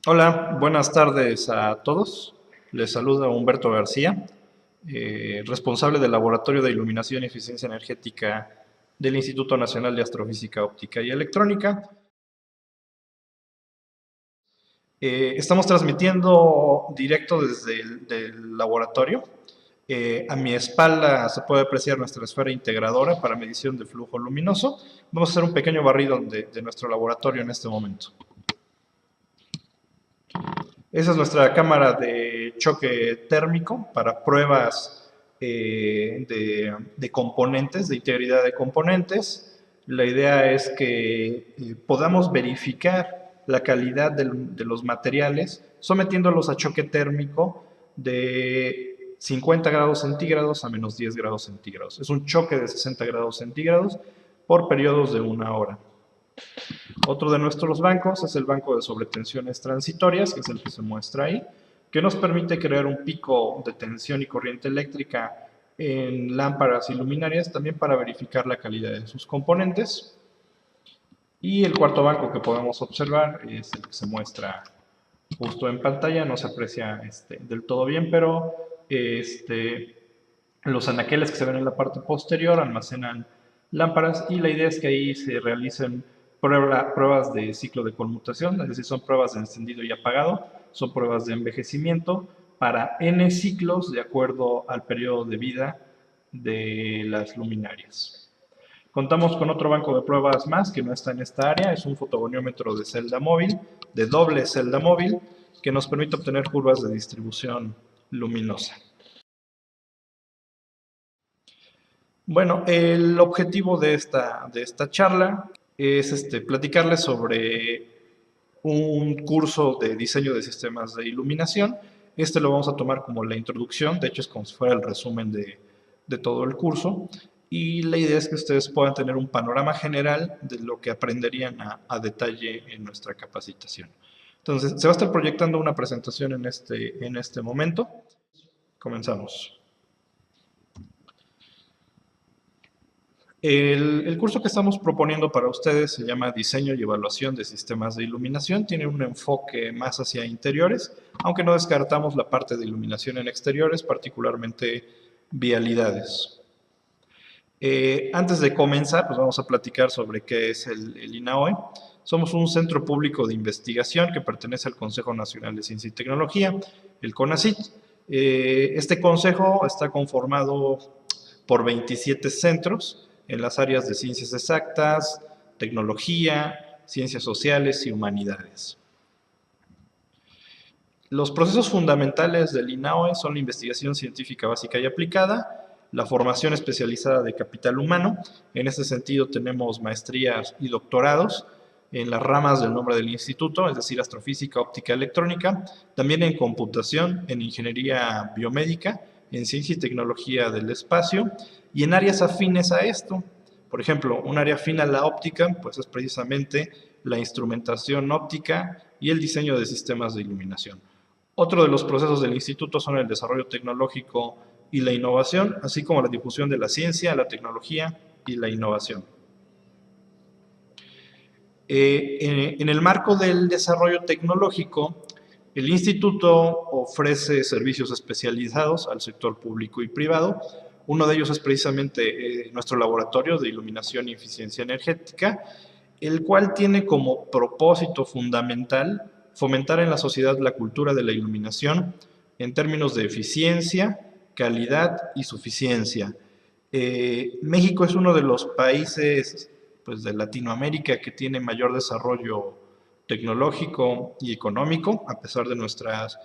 Hola, buenas tardes a todos. Les saluda Humberto García, responsable del Laboratorio de Iluminación y Eficiencia Energética del Instituto Nacional de Astrofísica Óptica y Electrónica. Estamos transmitiendo directo desde el laboratorio. A mi espalda se puede apreciar nuestra esfera integradora para medición de flujo luminoso. Vamos a hacer un pequeño barrido de nuestro laboratorio en este momento. Esa es nuestra cámara de choque térmico para pruebas de componentes, de integridad de componentes. La idea es que podamos verificar la calidad de los materiales sometiéndolos a choque térmico de 50 grados centígrados a menos 10 grados centígrados. Es un choque de 60 grados centígrados por periodos de 1 hora. Otro de nuestros bancos es el banco de sobretensiones transitorias, que es el que se muestra ahí, que nos permite crear un pico de tensión y corriente eléctrica en lámparas y luminarias, también para verificar la calidad de sus componentes. Y el cuarto banco que podemos observar es el que se muestra justo en pantalla, no se aprecia del todo bien, pero los anaqueles que se ven en la parte posterior almacenan lámparas y la idea es que ahí se realicen pruebas de ciclo de conmutación, es decir, son pruebas de encendido y apagado, son pruebas de envejecimiento para n ciclos de acuerdo al periodo de vida de las luminarias. Contamos con otro banco de pruebas más que no está en esta área, es un fotogoniómetro de celda móvil, de doble celda móvil, que nos permite obtener curvas de distribución luminosa. Bueno, el objetivo de esta charla es platicarles sobre un curso de diseño de sistemas de iluminación. Este lo vamos a tomar como la introducción, de hecho es como si fuera el resumen de todo el curso. Y la idea es que ustedes puedan tener un panorama general de lo que aprenderían a detalle en nuestra capacitación. Entonces, se va a estar proyectando una presentación en este momento. Comenzamos. El curso que estamos proponiendo para ustedes se llama Diseño y Evaluación de Sistemas de Iluminación. Tiene un enfoque más hacia interiores, aunque no descartamos la parte de iluminación en exteriores, particularmente vialidades. Antes de comenzar, pues vamos a platicar sobre qué es el INAOE. Somos un centro público de investigación que pertenece al Consejo Nacional de Ciencia y Tecnología, el CONACYT. Este consejo está conformado por 27 centros en las áreas de ciencias exactas, tecnología, ciencias sociales y humanidades. Los procesos fundamentales del INAOE son la investigación científica básica y aplicada, la formación especializada de capital humano. En este sentido tenemos maestrías y doctorados en las ramas del nombre del instituto, es decir, astrofísica, óptica, electrónica, también en computación, en ingeniería biomédica, en ciencia y tecnología del espacio y en áreas afines a esto. Por ejemplo, un área afín a la óptica, pues es precisamente la instrumentación óptica y el diseño de sistemas de iluminación. Otro de los procesos del instituto son el desarrollo tecnológico y la innovación, así como la difusión de la ciencia, la tecnología y la innovación. En el marco del desarrollo tecnológico, el instituto ofrece servicios especializados al sector público y privado. Uno de ellos es precisamente nuestro laboratorio de iluminación y eficiencia energética, el cual tiene como propósito fundamental fomentar en la sociedad la cultura de la iluminación en términos de eficiencia, calidad y suficiencia. México es uno de los países pues, de Latinoamérica que tiene mayor desarrollo tecnológico y económico, a pesar de nuestras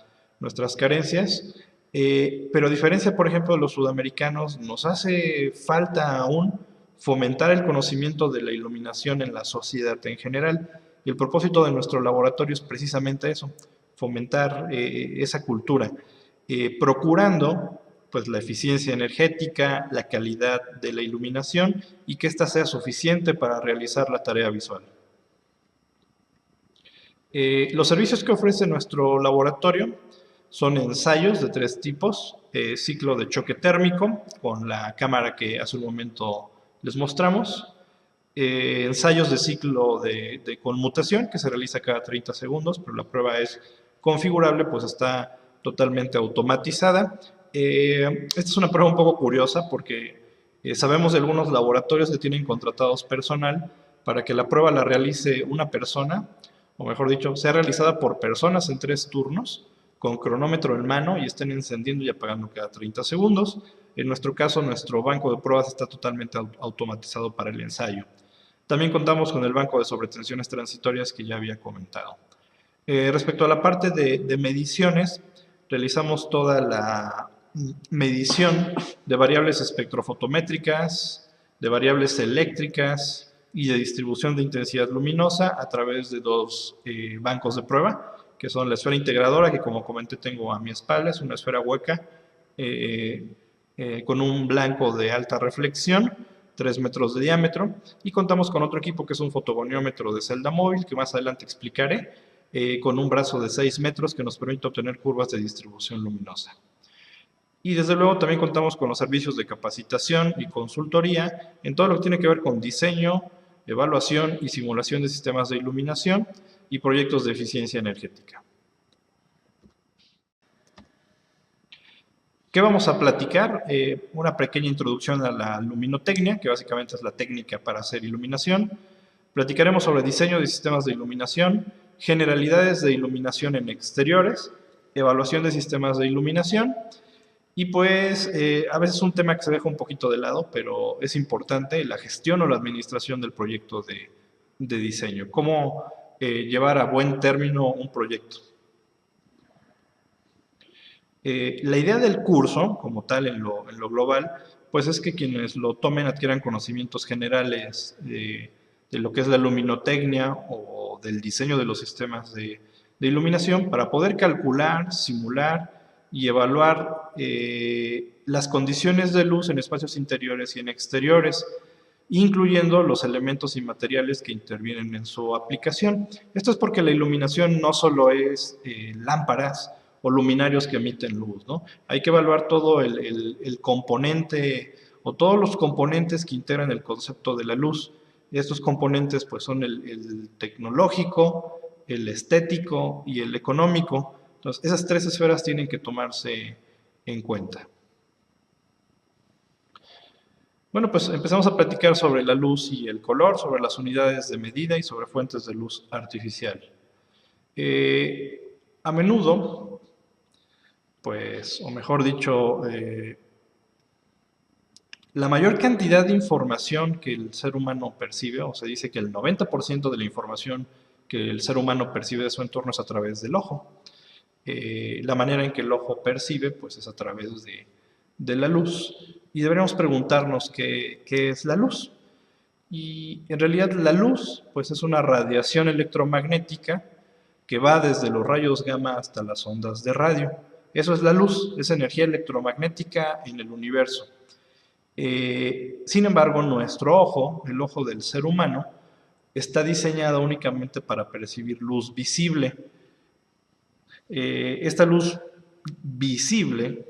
carencias. Pero a diferencia, por ejemplo, de los sudamericanos, nos hace falta aún fomentar el conocimiento de la iluminación en la sociedad en general. Y el propósito de nuestro laboratorio es precisamente eso, fomentar esa cultura, procurando pues, la eficiencia energética, la calidad de la iluminación y que ésta sea suficiente para realizar la tarea visual. Los servicios que ofrece nuestro laboratorio son ensayos de 3 tipos, ciclo de choque térmico, con la cámara que hace un momento les mostramos, ensayos de ciclo de conmutación que se realiza cada 30 segundos, pero la prueba es configurable, pues está totalmente automatizada. Esta es una prueba un poco curiosa porque sabemos de algunos laboratorios que tienen contratados personal para que la prueba la realice una persona, o mejor dicho, sea realizada por personas en 3 turnos, con cronómetro en mano y estén encendiendo y apagando cada 30 segundos. En nuestro caso, nuestro banco de pruebas está totalmente automatizado para el ensayo. También contamos con el banco de sobretensiones transitorias que ya había comentado. Respecto a la parte de mediciones, realizamos toda la medición de variables espectrofotométricas, de variables eléctricas y de distribución de intensidad luminosa a través de 2 bancos de prueba, que son la esfera integradora, que como comenté tengo a mi espalda, es una esfera hueca con un blanco de alta reflexión, 3 metros de diámetro, y contamos con otro equipo que es un fotogoniómetro de celda móvil, que más adelante explicaré, con un brazo de 6 metros que nos permite obtener curvas de distribución luminosa. Y desde luego también contamos con los servicios de capacitación y consultoría en todo lo que tiene que ver con diseño, evaluación y simulación de sistemas de iluminación y proyectos de eficiencia energética. ¿Qué vamos a platicar? Una pequeña introducción a la luminotecnia, que básicamente es la técnica para hacer iluminación. Platicaremos sobre diseño de sistemas de iluminación, generalidades de iluminación en exteriores, evaluación de sistemas de iluminación y pues a veces un tema que se deja un poquito de lado, pero es importante, la gestión o la administración del proyecto de diseño. Cómo llevar a buen término un proyecto. La idea del curso, como tal en lo global, pues es que quienes lo tomen adquieran conocimientos generales de lo que es la luminotecnia o del diseño de los sistemas de iluminación para poder calcular, simular y evaluar las condiciones de luz en espacios interiores y en exteriores, incluyendo los elementos y materiales que intervienen en su aplicación. Esto es porque la iluminación no solo es lámparas o luminarios que emiten luz, ¿no? Hay que evaluar todo el componente o todos los componentes que integran el concepto de la luz. Estos componentes pues son el tecnológico, el estético y el económico. Entonces, esas 3 esferas tienen que tomarse en cuenta. Bueno, pues empezamos a platicar sobre la luz y el color, sobre las unidades de medida y sobre fuentes de luz artificial. A menudo, pues, o mejor dicho, la mayor cantidad de información que el ser humano percibe, o se dice que el 90% de la información que el ser humano percibe de su entorno es a través del ojo. La manera en que el ojo percibe, pues, es a través de la luz. Y deberíamos preguntarnos qué es la luz. Y en realidad la luz, pues, es una radiación electromagnética que va desde los rayos gamma hasta las ondas de radio. Eso es la luz, es energía electromagnética en el universo. Sin embargo, nuestro ojo, el ojo del ser humano, está diseñado únicamente para percibir luz visible. Esta luz visible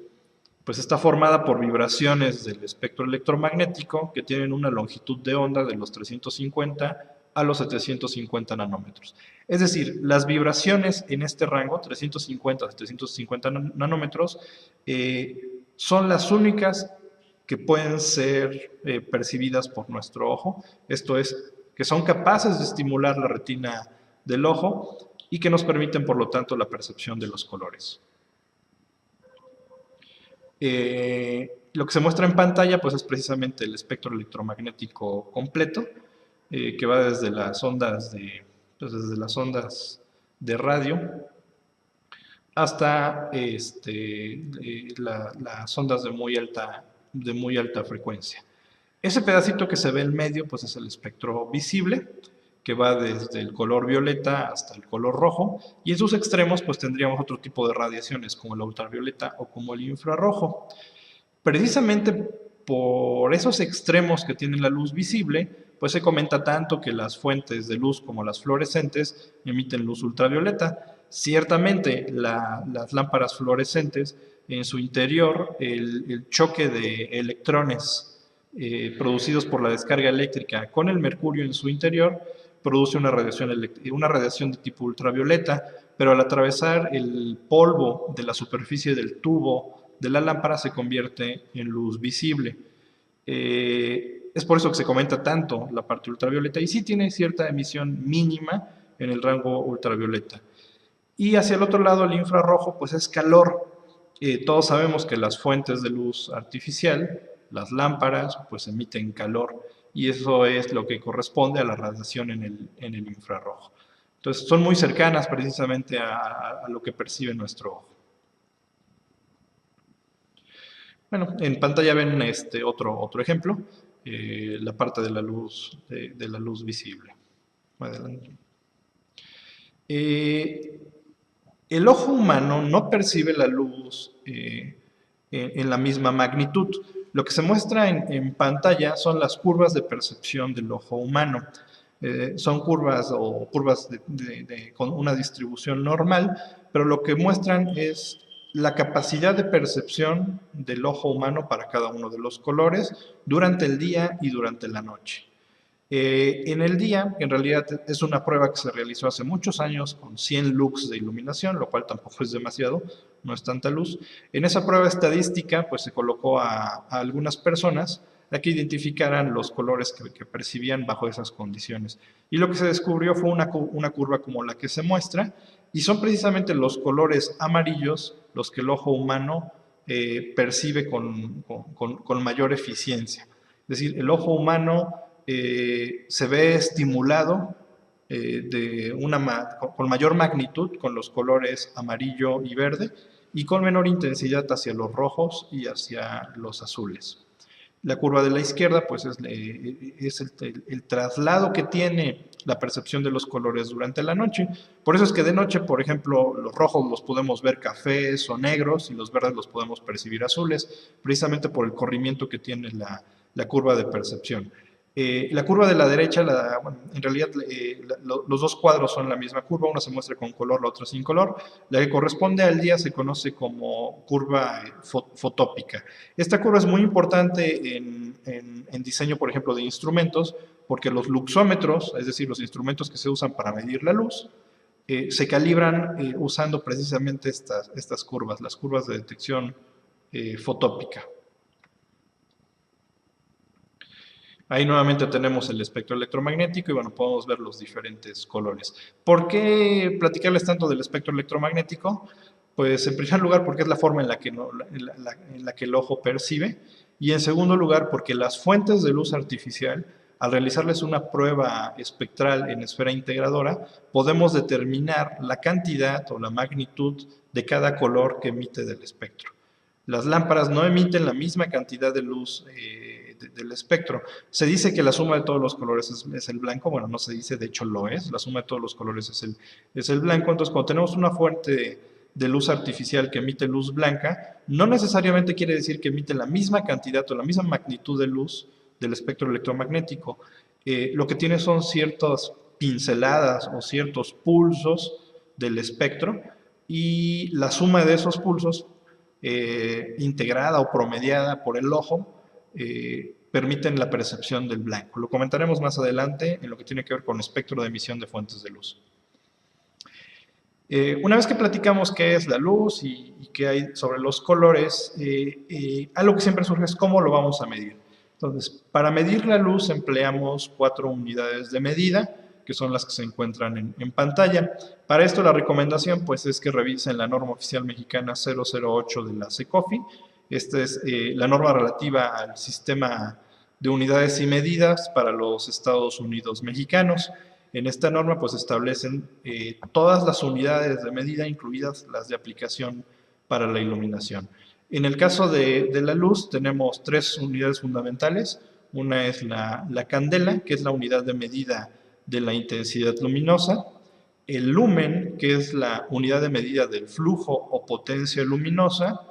pues está formada por vibraciones del espectro electromagnético que tienen una longitud de onda de los 350 a los 750 nanómetros. Es decir, las vibraciones en este rango, 350 a 750 nanómetros, son las únicas que pueden ser percibidas por nuestro ojo. Esto es, que son capaces de estimular la retina del ojo y que nos permiten, por lo tanto, la percepción de los colores. Lo que se muestra en pantalla pues, es precisamente el espectro electromagnético completo, que va desde las ondas de radio hasta las ondas de muy alta frecuencia. Ese pedacito que se ve en medio pues, es el espectro visible, que va desde el color violeta hasta el color rojo, y en sus extremos pues tendríamos otro tipo de radiaciones como la ultravioleta o como el infrarrojo. Precisamente por esos extremos que tiene la luz visible, pues se comenta tanto que las fuentes de luz como las fluorescentes emiten luz ultravioleta. Ciertamente las lámparas fluorescentes en su interior, el choque de electrones producidos por la descarga eléctrica con el mercurio en su interior, produce una radiación de tipo ultravioleta, pero al atravesar el polvo de la superficie del tubo de la lámpara se convierte en luz visible. Es por eso que se comenta tanto la parte ultravioleta y sí tiene cierta emisión mínima en el rango ultravioleta. Y hacia el otro lado, el infrarrojo, pues es calor. Todos sabemos que las fuentes de luz artificial, las lámparas, pues emiten calor y eso es lo que corresponde a la radiación en el infrarrojo. Entonces son muy cercanas precisamente a lo que percibe nuestro ojo. Bueno, en pantalla ven otro ejemplo, la parte de la luz visible. Adelante. El ojo humano no percibe la luz en la misma magnitud. Lo que se muestra en pantalla son las curvas de percepción del ojo humano. Son curvas o curvas con una distribución normal, pero lo que muestran es la capacidad de percepción del ojo humano para cada uno de los colores durante el día y durante la noche. En el día, en realidad es una prueba que se realizó hace muchos años con 100 lux de iluminación, lo cual tampoco es demasiado, no es tanta luz. En esa prueba estadística, pues se colocó a algunas personas a que identificaran los colores que percibían bajo esas condiciones. Y lo que se descubrió fue una curva como la que se muestra, y son precisamente los colores amarillos los que el ojo humano percibe con mayor eficiencia. Es decir, el ojo humano se ve estimulado con mayor magnitud con los colores amarillo y verde y con menor intensidad hacia los rojos y hacia los azules. La curva de la izquierda pues es el traslado que tiene la percepción de los colores durante la noche. Por eso es que de noche, por ejemplo, los rojos los podemos ver cafés o negros y los verdes los podemos percibir azules, precisamente por el corrimiento que tiene la curva de percepción. La curva de la derecha, bueno, en realidad los dos cuadros son la misma curva, una se muestra con color, la otra sin color. La que corresponde al día se conoce como curva fotópica. Esta curva es muy importante en diseño, por ejemplo, de instrumentos, porque los luxómetros, es decir, los instrumentos que se usan para medir la luz, se calibran usando precisamente estas curvas, las curvas de detección fotópica. Ahí nuevamente tenemos el espectro electromagnético y bueno, podemos ver los diferentes colores. ¿Por qué platicarles tanto del espectro electromagnético? Pues en primer lugar porque es la forma en la que el ojo percibe y en segundo lugar porque las fuentes de luz artificial, al realizarles una prueba espectral en esfera integradora, podemos determinar la cantidad o la magnitud de cada color que emite del espectro. Las lámparas no emiten la misma cantidad de luz del espectro. Se dice que la suma de todos los colores es el blanco. Bueno, no se dice, de hecho lo es. La suma de todos los colores es el blanco. Entonces, cuando tenemos una fuente de luz artificial que emite luz blanca, no necesariamente quiere decir que emite la misma cantidad o la misma magnitud de luz del espectro electromagnético. Lo que tiene son ciertas pinceladas o ciertos pulsos del espectro y la suma de esos pulsos integrada o promediada por el ojo, permiten la percepción del blanco. Lo comentaremos más adelante en lo que tiene que ver con espectro de emisión de fuentes de luz. Una vez que platicamos qué es la luz y qué hay sobre los colores, algo que siempre surge es cómo lo vamos a medir. Entonces, para medir la luz empleamos 4 unidades de medida, que son las que se encuentran en pantalla. Para esto la recomendación pues, es que revisen la norma oficial mexicana 008 de la CECOFI. Esta es la norma relativa al sistema de unidades y medidas para los Estados Unidos mexicanos. En esta norma pues establecen todas las unidades de medida, incluidas las de aplicación para la iluminación. En el caso de la luz tenemos 3 unidades fundamentales. Una es la candela, que es la unidad de medida de la intensidad luminosa, el lumen, que es la unidad de medida del flujo o potencia luminosa,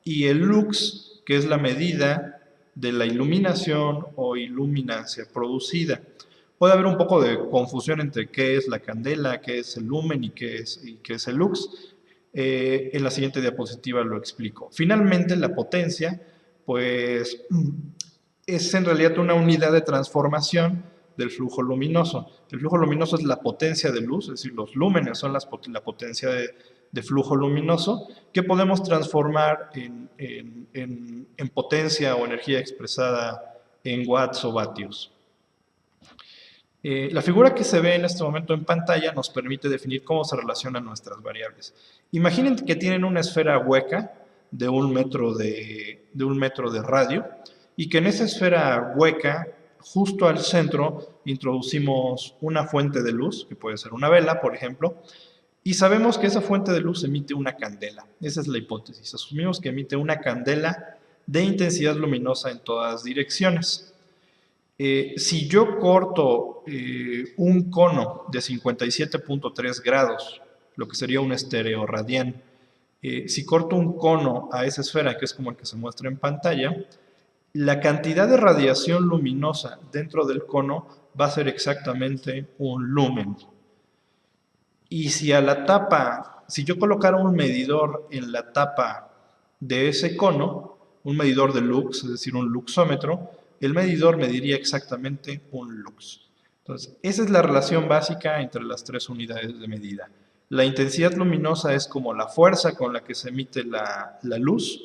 y el lux, que es la medida de la iluminación o iluminancia producida. Puede haber un poco de confusión entre qué es la candela, qué es el lumen y qué es el lux. En la siguiente diapositiva lo explico. Finalmente, la potencia, pues es en realidad una unidad de transformación del flujo luminoso. El flujo luminoso es la potencia de luz, es decir, los lúmenes son la potencia de flujo luminoso, que podemos transformar en potencia o energía expresada en watts o vatios. La figura que se ve en este momento en pantalla nos permite definir cómo se relacionan nuestras variables. Imaginen que tienen una esfera hueca de un metro de radio y que en esa esfera hueca, justo al centro, introducimos una fuente de luz, que puede ser una vela, por ejemplo, y sabemos que esa fuente de luz emite una candela. Esa es la hipótesis. Asumimos que emite una candela de intensidad luminosa en todas direcciones. Si yo corto un cono de 57.3 grados, lo que sería un estereoradián, si corto un cono a esa esfera, que es como el que se muestra en pantalla, la cantidad de radiación luminosa dentro del cono va a ser exactamente un lumen. Y si a la tapa, si yo colocara un medidor en la tapa de ese cono, un medidor de lux, es decir, un luxómetro, el medidor mediría exactamente un lux. Entonces, esa es la relación básica entre las tres unidades de medida. La intensidad luminosa es como la fuerza con la que se emite la luz.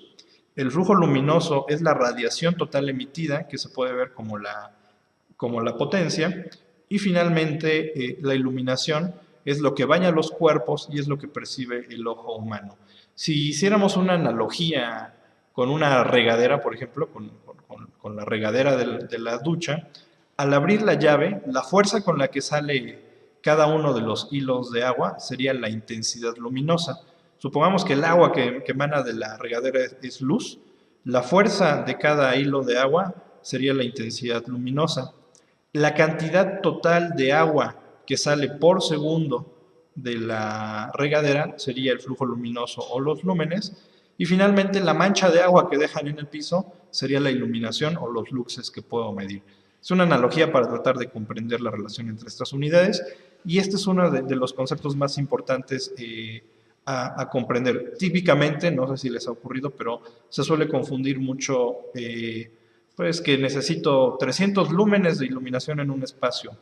El flujo luminoso es la radiación total emitida, que se puede ver como la potencia. Y finalmente, la iluminación es lo que baña los cuerpos y es lo que percibe el ojo humano. Si hiciéramos una analogía con una regadera, por ejemplo, con la regadera de la ducha, al abrir la llave, la fuerza con la que sale cada uno de los hilos de agua sería la intensidad luminosa. Supongamos que el agua que emana de la regadera es luz, la fuerza de cada hilo de agua sería la intensidad luminosa. La cantidad total de agua que sale por segundo de la regadera sería el flujo luminoso o los lúmenes, y finalmente la mancha de agua que dejan en el piso sería la iluminación o los luxes que puedo medir. Es una analogía para tratar de comprender la relación entre estas unidades, y este es uno de los conceptos más importantes a comprender. Típicamente, no sé si les ha ocurrido, pero se suele confundir mucho pues que necesito 300 lúmenes de iluminación en un espacio.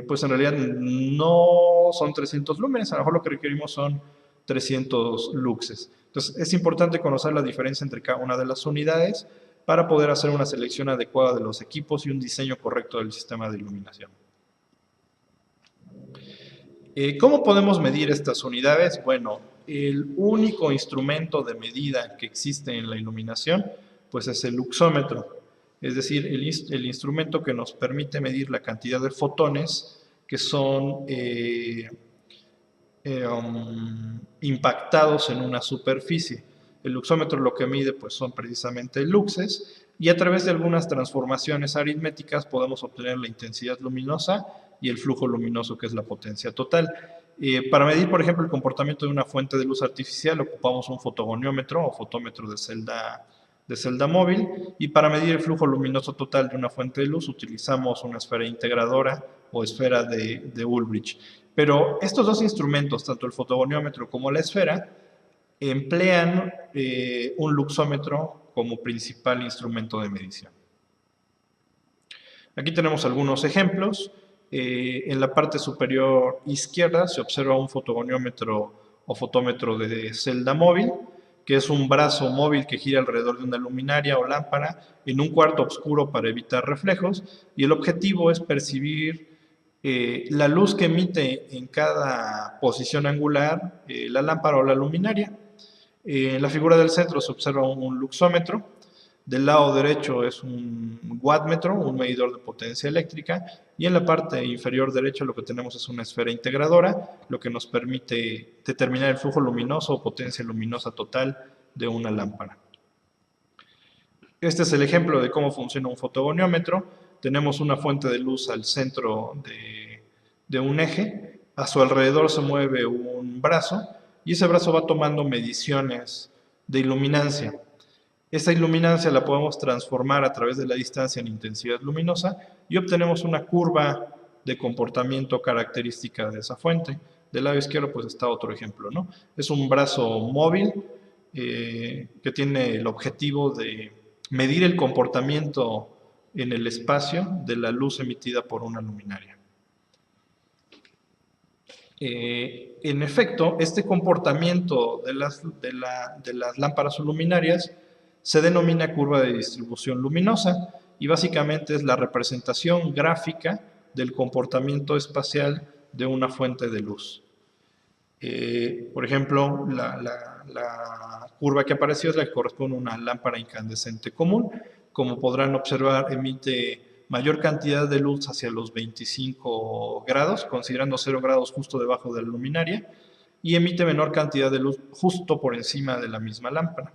Pues en realidad no son 300 lúmenes, a lo mejor lo que requerimos son 300 luxes. Entonces es importante conocer la diferencia entre cada una de las unidades para poder hacer una selección adecuada de los equipos y un diseño correcto del sistema de iluminación. ¿Cómo podemos medir estas unidades? Bueno, el único instrumento de medida que existe en la iluminación pues es el luxómetro, es decir, el instrumento que nos permite medir la cantidad de fotones que son impactados en una superficie. El luxómetro lo que mide pues son precisamente luxes, y a través de algunas transformaciones aritméticas podemos obtener la intensidad luminosa y el flujo luminoso, que es la potencia total. Para medir, por ejemplo, el comportamiento de una fuente de luz artificial ocupamos un fotogoniómetro o fotómetro de celda móvil, y para medir el flujo luminoso total de una fuente de luz utilizamos una esfera integradora o esfera de Ulbricht. Pero estos dos instrumentos, tanto el fotogoniómetro como la esfera, emplean un luxómetro como principal instrumento de medición. Aquí tenemos algunos ejemplos. En la parte superior izquierda se observa un fotogoniómetro o fotómetro de celda móvil, que es un brazo móvil que gira alrededor de una luminaria o lámpara en un cuarto oscuro para evitar reflejos, y el objetivo es percibir la luz que emite en cada posición angular la lámpara o la luminaria. En la figura del centro se observa un luxómetro. Del lado derecho es un wattmetro, un medidor de potencia eléctrica, y en la parte inferior derecha lo que tenemos es una esfera integradora, lo que nos permite determinar el flujo luminoso o potencia luminosa total de una lámpara. Este es el ejemplo de cómo funciona un fotogoniómetro. Tenemos una fuente de luz al centro de un eje, a su alrededor se mueve un brazo, y ese brazo va tomando mediciones de iluminancia. Esta iluminancia la podemos transformar a través de la distancia en intensidad luminosa y obtenemos una curva de comportamiento característica de esa fuente. Del lado izquierdo pues está otro ejemplo, ¿no? Es un brazo móvil que tiene el objetivo de medir el comportamiento en el espacio de la luz emitida por una luminaria. En efecto, este comportamiento de las lámparas o luminarias se denomina curva de distribución luminosa y básicamente es la representación gráfica del comportamiento espacial de una fuente de luz. Por ejemplo, la curva que apareció es la que corresponde a una lámpara incandescente común. Como podrán observar, emite mayor cantidad de luz hacia los 25 grados, considerando 0 grados justo debajo de la luminaria, y emite menor cantidad de luz justo por encima de la misma lámpara.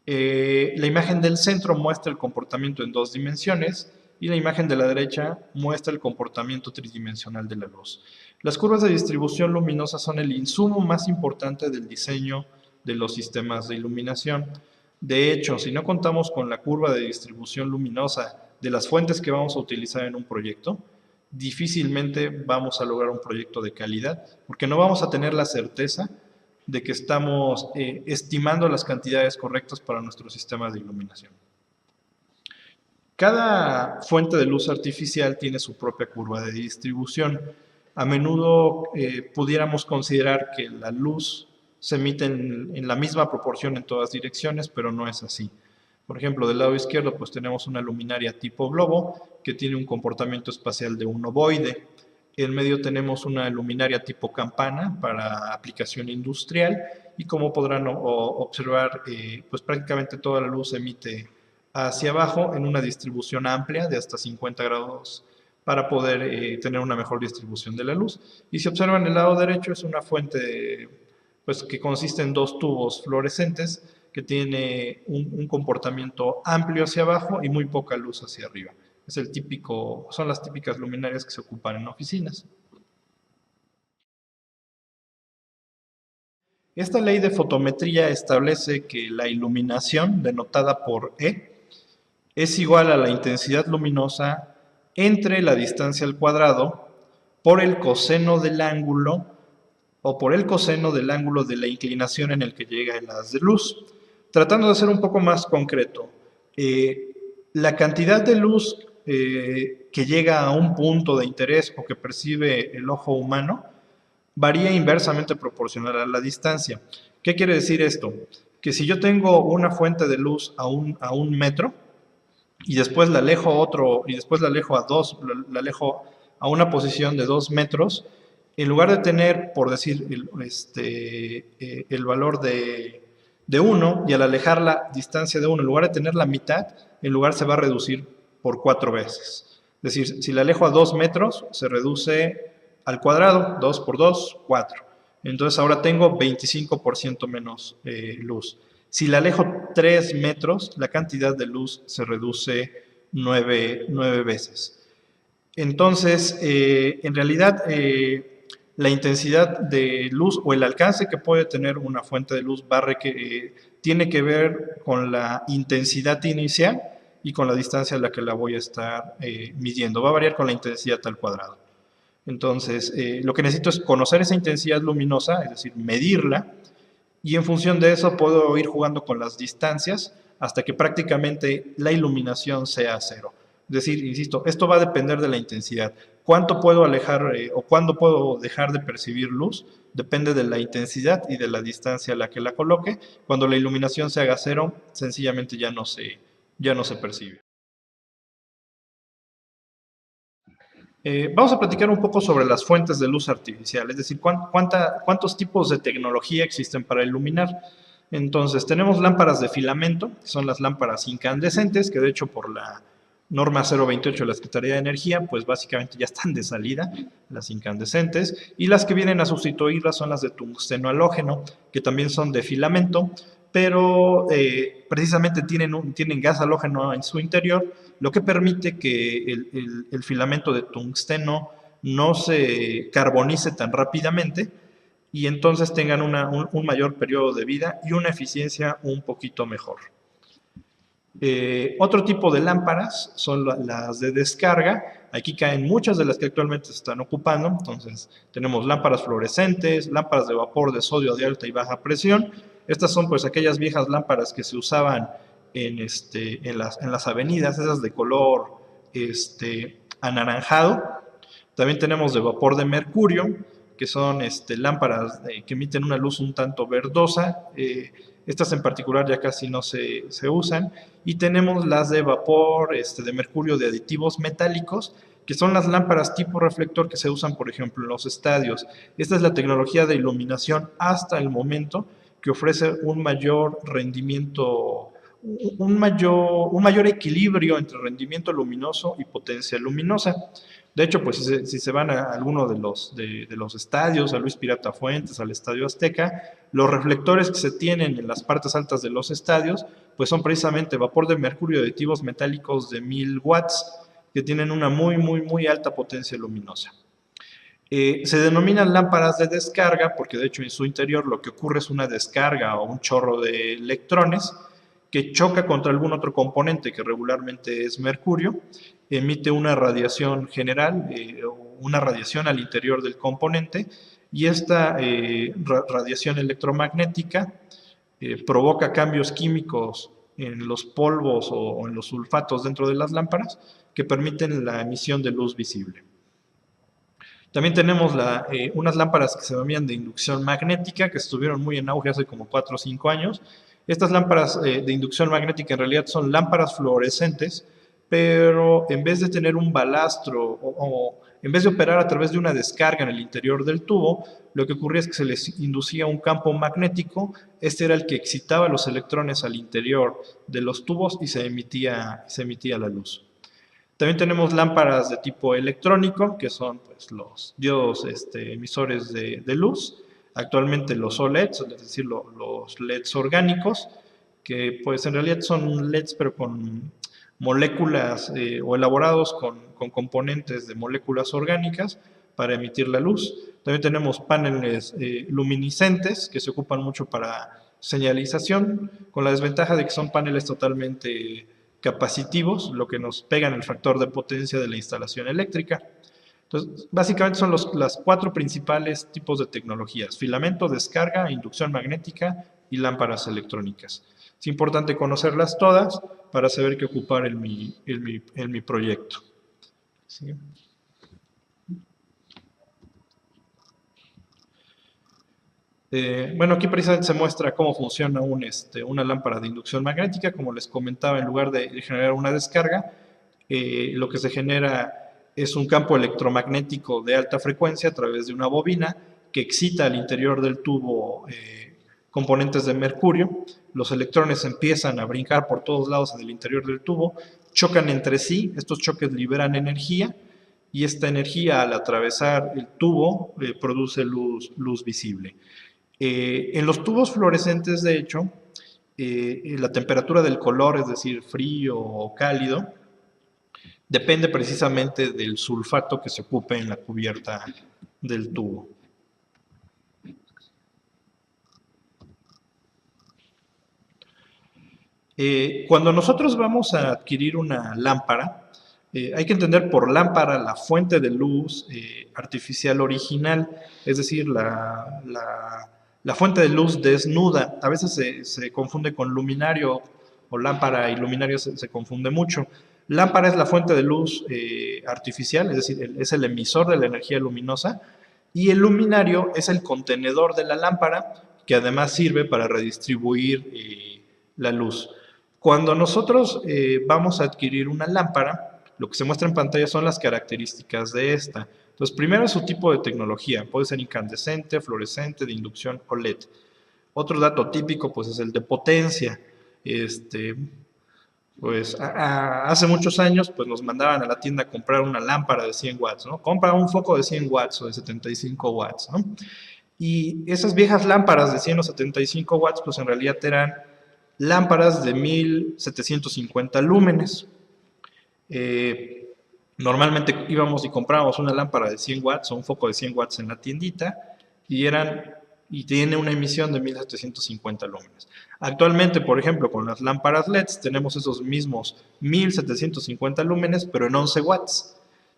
La imagen del centro muestra el comportamiento en 2 dimensiones y la imagen de la derecha muestra el comportamiento tridimensional de la luz. Las curvas de distribución luminosa son el insumo más importante del diseño de los sistemas de iluminación. De hecho, si no contamos con la curva de distribución luminosa de las fuentes que vamos a utilizar en un proyecto, difícilmente vamos a lograr un proyecto de calidad, porque no vamos a tener la certeza de que estamos estimando las cantidades correctas para nuestro sistema de iluminación. Cada fuente de luz artificial tiene su propia curva de distribución. A menudo pudiéramos considerar que la luz se emite en la misma proporción en todas direcciones, pero no es así. Por ejemplo, del lado izquierdo pues tenemos una luminaria tipo globo que tiene un comportamiento espacial de un ovoide. En medio tenemos una luminaria tipo campana para aplicación industrial y como podrán observar, pues prácticamente toda la luz se emite hacia abajo en una distribución amplia de hasta 50 grados para poder tener una mejor distribución de la luz. Y si observan el lado derecho es una fuente pues, que consiste en 2 tubos fluorescentes que tiene un comportamiento amplio hacia abajo y muy poca luz hacia arriba. Son las típicas luminarias que se ocupan en oficinas. Esta ley de fotometría establece que la iluminación, denotada por E, es igual a la intensidad luminosa entre la distancia al cuadrado por el coseno del ángulo o por el coseno del ángulo de la inclinación en el que llega el haz de luz. Tratando de ser un poco más concreto, la cantidad de luz que llega a un punto de interés o que percibe el ojo humano varía inversamente proporcional a la distancia. ¿Qué quiere decir esto? Que si yo tengo una fuente de luz a un metro y después la alejo a otro y después la alejo a una posición de 2 metros, en lugar de tener, por decir, el valor de 1 y al alejar la distancia de 1, en lugar de tener la mitad, el lugar se va a reducir por 4 veces. Es decir, si la alejo a 2 metros, se reduce al cuadrado, 2 por 2, 4. Entonces ahora tengo 25% menos luz. Si la alejo 3 metros, la cantidad de luz se reduce 9 veces. Entonces, en realidad, la intensidad de luz o el alcance que puede tener una fuente de luz tiene que ver con la intensidad inicial y con la distancia a la que la voy a estar midiendo. Va a variar con la intensidad al cuadrado. Entonces, lo que necesito es conocer esa intensidad luminosa, es decir, medirla, y en función de eso puedo ir jugando con las distancias hasta que prácticamente la iluminación sea cero. Es decir, insisto, esto va a depender de la intensidad. ¿Cuánto puedo alejar o cuándo puedo dejar de percibir luz? Depende de la intensidad y de la distancia a la que la coloque. Cuando la iluminación se haga cero, sencillamente ya no se percibe. Vamos a platicar un poco sobre las fuentes de luz artificial, es decir, cuántos tipos de tecnología existen para iluminar. Entonces, tenemos lámparas de filamento, que son las lámparas incandescentes, que de hecho por la norma 028 de la Secretaría de Energía, pues básicamente ya están de salida, las incandescentes, y las que vienen a sustituirlas son las de tungsteno halógeno, que también son de filamento, pero precisamente tienen gas halógeno en su interior, lo que permite que el filamento de tungsteno no se carbonice tan rápidamente y entonces tengan un mayor periodo de vida y una eficiencia un poquito mejor. Otro tipo de lámparas son las de descarga. Aquí caen muchas de las que actualmente se están ocupando. Entonces tenemos lámparas fluorescentes, lámparas de vapor de sodio de alta y baja presión. Estas son pues aquellas viejas lámparas que se usaban en las avenidas, esas de color anaranjado. También tenemos de vapor de mercurio, que son lámparas que emiten una luz un tanto verdosa. Estas en particular ya casi no se usan. Y tenemos las de vapor de mercurio de aditivos metálicos, que son las lámparas tipo reflector que se usan, por ejemplo, en los estadios. Esta es la tecnología de iluminación hasta el momento que ofrece un mayor rendimiento, un mayor equilibrio entre rendimiento luminoso y potencia luminosa. De hecho, pues si se van a alguno de los estadios, a Luis Pirata Fuentes, al Estadio Azteca, los reflectores que se tienen en las partes altas de los estadios, pues son precisamente vapor de mercurio de aditivos metálicos de 1000 watts, que tienen una muy alta potencia luminosa. Se denominan lámparas de descarga porque de hecho en su interior lo que ocurre es una descarga o un chorro de electrones que choca contra algún otro componente que regularmente es mercurio, emite una radiación general, una radiación al interior del componente, y esta radiación electromagnética provoca cambios químicos en los polvos o en los sulfatos dentro de las lámparas que permiten la emisión de luz visible. También tenemos unas lámparas que se denominan de inducción magnética, que estuvieron muy en auge hace como 4 o 5 años. Estas lámparas de inducción magnética en realidad son lámparas fluorescentes, pero en vez de tener un balastro o en vez de operar a través de una descarga en el interior del tubo, lo que ocurría es que se les inducía un campo magnético. Este era el que excitaba los electrones al interior de los tubos y se emitía la luz. También tenemos lámparas de tipo electrónico, que son pues, los diodos emisores de luz. Actualmente los OLEDs, es decir, los LEDs orgánicos, que pues en realidad son LEDs pero con moléculas o elaborados con componentes de moléculas orgánicas para emitir la luz. También tenemos paneles luminiscentes que se ocupan mucho para señalización, con la desventaja de que son paneles totalmente capacitivos, lo que nos pega en el factor de potencia de la instalación eléctrica. Entonces, básicamente son las 4 principales tipos de tecnologías: filamento, descarga, inducción magnética y lámparas electrónicas. Es importante conocerlas todas para saber qué ocupar en mi proyecto. ¿Sí? Bueno, aquí precisamente se muestra cómo funciona una lámpara de inducción magnética. Como les comentaba, en lugar de generar una descarga, lo que se genera es un campo electromagnético de alta frecuencia a través de una bobina que excita al interior del tubo componentes de mercurio. Los electrones empiezan a brincar por todos lados en el interior del tubo, chocan entre sí, estos choques liberan energía y esta energía al atravesar el tubo produce luz visible. En los tubos fluorescentes, de hecho, la temperatura del color, es decir, frío o cálido, depende precisamente del sulfato que se ocupe en la cubierta del tubo. Cuando nosotros vamos a adquirir una lámpara, hay que entender por lámpara la fuente de luz artificial original, es decir, la fuente de luz desnuda. A veces se confunde con luminario, o lámpara y luminario se confunde mucho. Lámpara es la fuente de luz artificial, es decir, es el emisor de la energía luminosa, y el luminario es el contenedor de la lámpara, que además sirve para redistribuir la luz. Cuando nosotros vamos a adquirir una lámpara, lo que se muestra en pantalla son las características de esta. Entonces, primero es su tipo de tecnología. Puede ser incandescente, fluorescente, de inducción o LED. Otro dato típico pues, es el de potencia. Pues hace muchos años pues, nos mandaban a la tienda a comprar una lámpara de 100 watts, ¿no? Compra un foco de 100 watts o de 75 watts, ¿no? Y esas viejas lámparas de 100 o 75 watts, pues en realidad eran lámparas de 1750 lúmenes. Normalmente íbamos y comprábamos una lámpara de 100 watts o un foco de 100 watts en la tiendita y tiene una emisión de 1750 lúmenes. Actualmente, por ejemplo, con las lámparas LEDs tenemos esos mismos 1750 lúmenes, pero en 11 watts.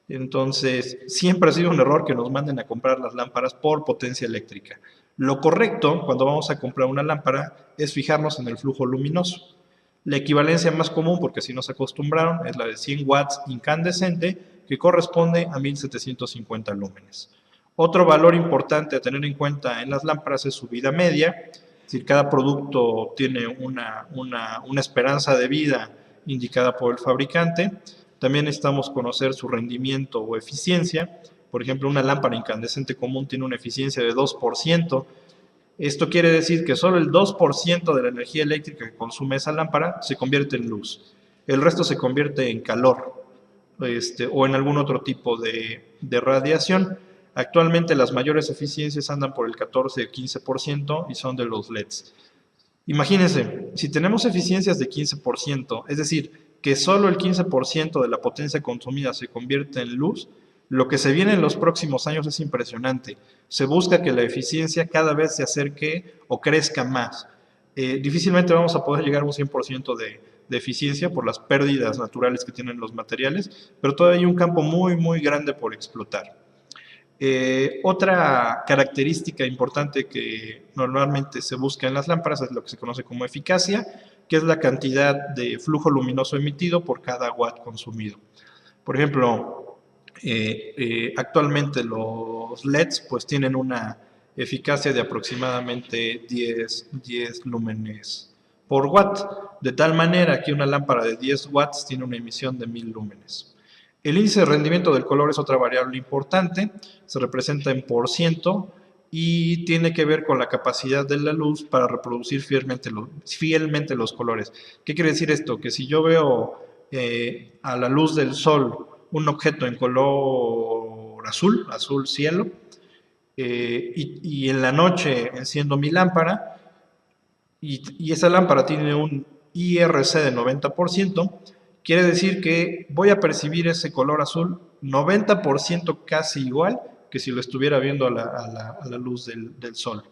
Entonces, siempre ha sido un error que nos manden a comprar las lámparas por potencia eléctrica. Lo correcto, cuando vamos a comprar una lámpara, es fijarnos en el flujo luminoso. La equivalencia más común, porque si no se acostumbraron, es la de 100 watts incandescente, que corresponde a 1750 lúmenes. Otro valor importante a tener en cuenta en las lámparas es su vida media. Es decir, cada producto tiene una esperanza de vida indicada por el fabricante. También necesitamos conocer su rendimiento o eficiencia. Por ejemplo, una lámpara incandescente común tiene una eficiencia de 2%. Esto quiere decir que solo el 2% de la energía eléctrica que consume esa lámpara se convierte en luz. El resto se convierte en calor o en algún otro tipo de radiación. Actualmente las mayores eficiencias andan por el 14 o 15% y son de los LEDs. Imagínense, si tenemos eficiencias de 15%, es decir, que solo el 15% de la potencia consumida se convierte en luz, lo que se viene en los próximos años es impresionante. Se busca que la eficiencia cada vez se acerque o crezca más. Difícilmente vamos a poder llegar a un 100% de eficiencia por las pérdidas naturales que tienen los materiales, pero todavía hay un campo muy, muy grande por explotar. Otra característica importante que normalmente se busca en las lámparas es lo que se conoce como eficacia, que es la cantidad de flujo luminoso emitido por cada watt consumido. Por ejemplo, actualmente los LEDs pues tienen una eficacia de aproximadamente 10 lúmenes por watt, de tal manera que una lámpara de 10 watts tiene una emisión de 1000 lúmenes. El índice de rendimiento del color es otra variable importante, se representa en % y tiene que ver con la capacidad de la luz para reproducir fielmente los colores. ¿Qué quiere decir esto? Que si yo veo a la luz del sol un objeto en color azul, azul cielo, y en la noche enciendo mi lámpara y esa lámpara tiene un IRC de 90%, quiere decir que voy a percibir ese color azul 90% casi igual que si lo estuviera viendo a la luz del sol.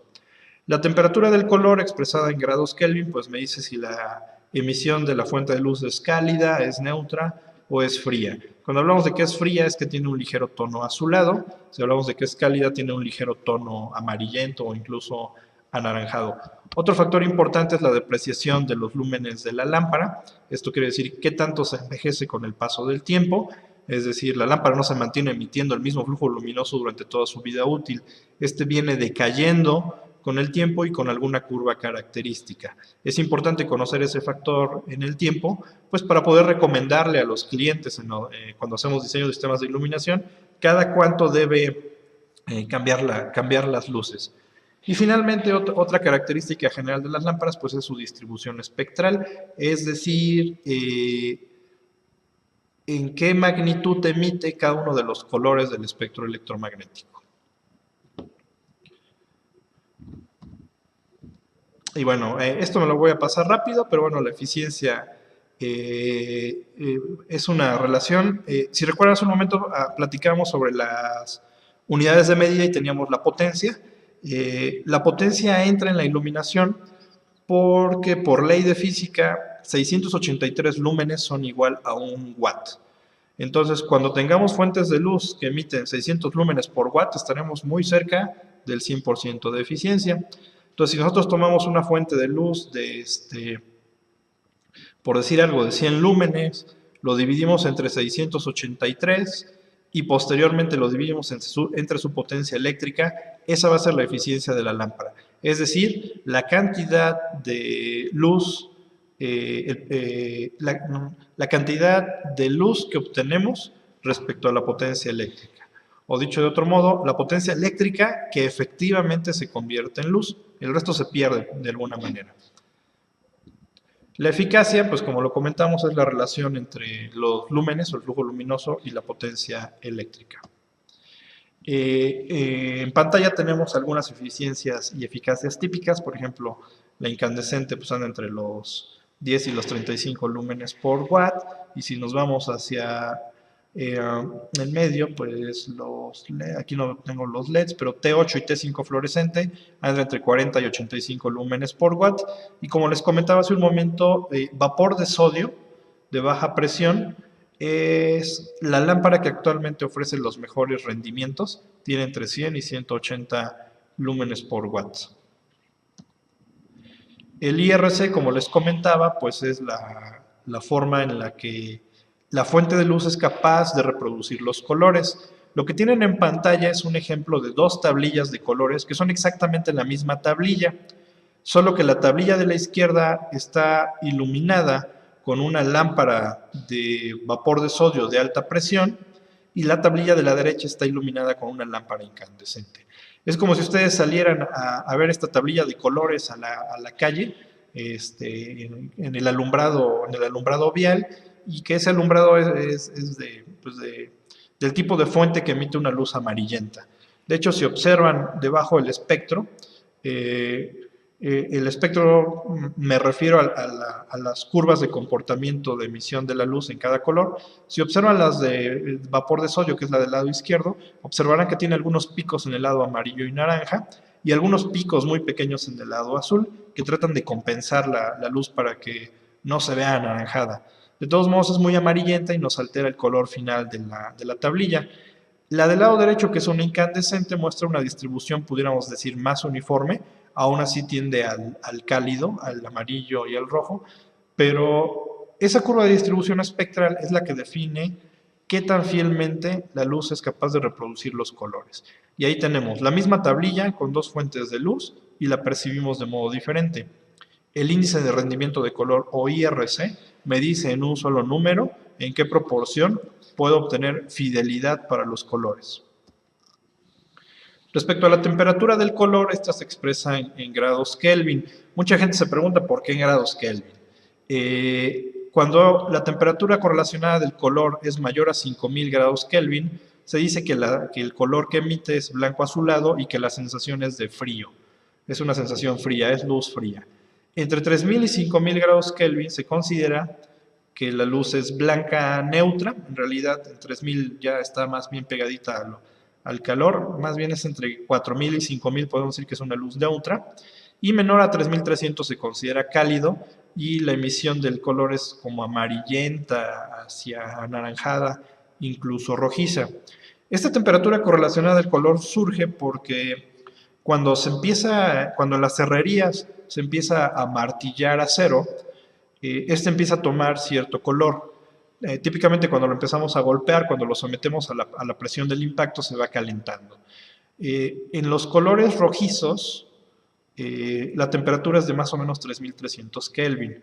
La temperatura del color expresada en grados Kelvin pues me dice si la emisión de la fuente de luz es cálida, es neutra o es fría. Cuando hablamos de que es fría es que tiene un ligero tono azulado, si hablamos de que es cálida tiene un ligero tono amarillento o incluso anaranjado. Otro factor importante es la depreciación de los lúmenes de la lámpara. Esto quiere decir qué tanto se envejece con el paso del tiempo. Es decir, la lámpara no se mantiene emitiendo el mismo flujo luminoso durante toda su vida útil. Este viene decayendo con el tiempo y con alguna curva característica. Es importante conocer ese factor en el tiempo, pues para poder recomendarle a los clientes cuando hacemos diseño de sistemas de iluminación, cada cuánto debe cambiar las luces. Y finalmente, otra característica general de las lámparas pues es su distribución espectral, es decir, en qué magnitud emite cada uno de los colores del espectro electromagnético. Y bueno, esto me lo voy a pasar rápido, pero bueno, la eficiencia es una relación. Si recuerdas un momento, platicamos sobre las unidades de medida y teníamos la potencia. La potencia entra en la iluminación porque por ley de física 683 lúmenes son igual a 1 watt. Entonces, cuando tengamos fuentes de luz que emiten 600 lúmenes por watt, estaremos muy cerca del 100% de eficiencia. Entonces, si nosotros tomamos una fuente de luz por decir algo, de 100 lúmenes, lo dividimos entre 683 y posteriormente lo dividimos entre su potencia eléctrica, esa va a ser la eficiencia de la lámpara. Es decir, la cantidad de luz, la cantidad de luz que obtenemos respecto a la potencia eléctrica. O dicho de otro modo, la potencia eléctrica que efectivamente se convierte en luz. El resto se pierde de alguna manera. La eficacia, pues como lo comentamos, es la relación entre los lúmenes o el flujo luminoso y la potencia eléctrica. En pantalla tenemos algunas eficiencias y eficacias típicas. Por ejemplo, la incandescente pues anda entre los 10 y los 35 lúmenes por watt. Y si nos vamos hacia el medio, pues aquí no tengo los LEDs, pero T8 y T5 fluorescente andan entre 40 y 85 lúmenes por watt. Y como les comentaba hace un momento, vapor de sodio de baja presión es la lámpara que actualmente ofrece los mejores rendimientos. Tiene entre 100 y 180 lúmenes por watt. El IRC, como les comentaba, pues es la forma en la que la fuente de luz es capaz de reproducir los colores. Lo que tienen en pantalla es un ejemplo de dos tablillas de colores que son exactamente la misma tablilla, solo que la tablilla de la izquierda está iluminada con una lámpara de vapor de sodio de alta presión y la tablilla de la derecha está iluminada con una lámpara incandescente. Es como si ustedes salieran a ver esta tablilla de colores a la calle, en el alumbrado vial, y que ese alumbrado es del tipo de fuente que emite una luz amarillenta. De hecho, si observan debajo del espectro, el espectro, me refiero a las curvas de comportamiento de emisión de la luz en cada color. Si observan las de vapor de sodio, que es la del lado izquierdo, observarán que tiene algunos picos en el lado amarillo y naranja y algunos picos muy pequeños en el lado azul que tratan de compensar la luz para que no se vea anaranjada. De todos modos es muy amarillenta y nos altera el color final de la tablilla. La del lado derecho, que es una incandescente, muestra una distribución, pudiéramos decir, más uniforme, aún así tiende al cálido, al amarillo y al rojo, pero esa curva de distribución espectral es la que define qué tan fielmente la luz es capaz de reproducir los colores. Y ahí tenemos la misma tablilla con dos fuentes de luz y la percibimos de modo diferente. El índice de rendimiento de color, o IRC, me dice en un solo número en qué proporción puedo obtener fidelidad para los colores. Respecto a la temperatura del color, esta se expresa en grados Kelvin. Mucha gente se pregunta por qué en grados Kelvin. Cuando la temperatura correlacionada del color es mayor a 5000 grados Kelvin, se dice que el color que emite es blanco azulado y que la sensación es de frío. Es una sensación fría, es luz fría. Entre 3000 y 5000 grados Kelvin se considera que la luz es blanca neutra. En realidad, en 3000 ya está más bien pegadita al calor, más bien es entre 4000 y 5000, podemos decir que es una luz neutra, y menor a 3300 se considera cálido y la emisión del color es como amarillenta hacia anaranjada, incluso rojiza. Esta temperatura correlacionada del color surge porque cuando en las serrerías se empieza a martillar acero, este empieza a tomar cierto color. Típicamente cuando lo empezamos a golpear, cuando lo sometemos a la presión del impacto, se va calentando. En los colores rojizos, la temperatura es de más o menos 3300 Kelvin.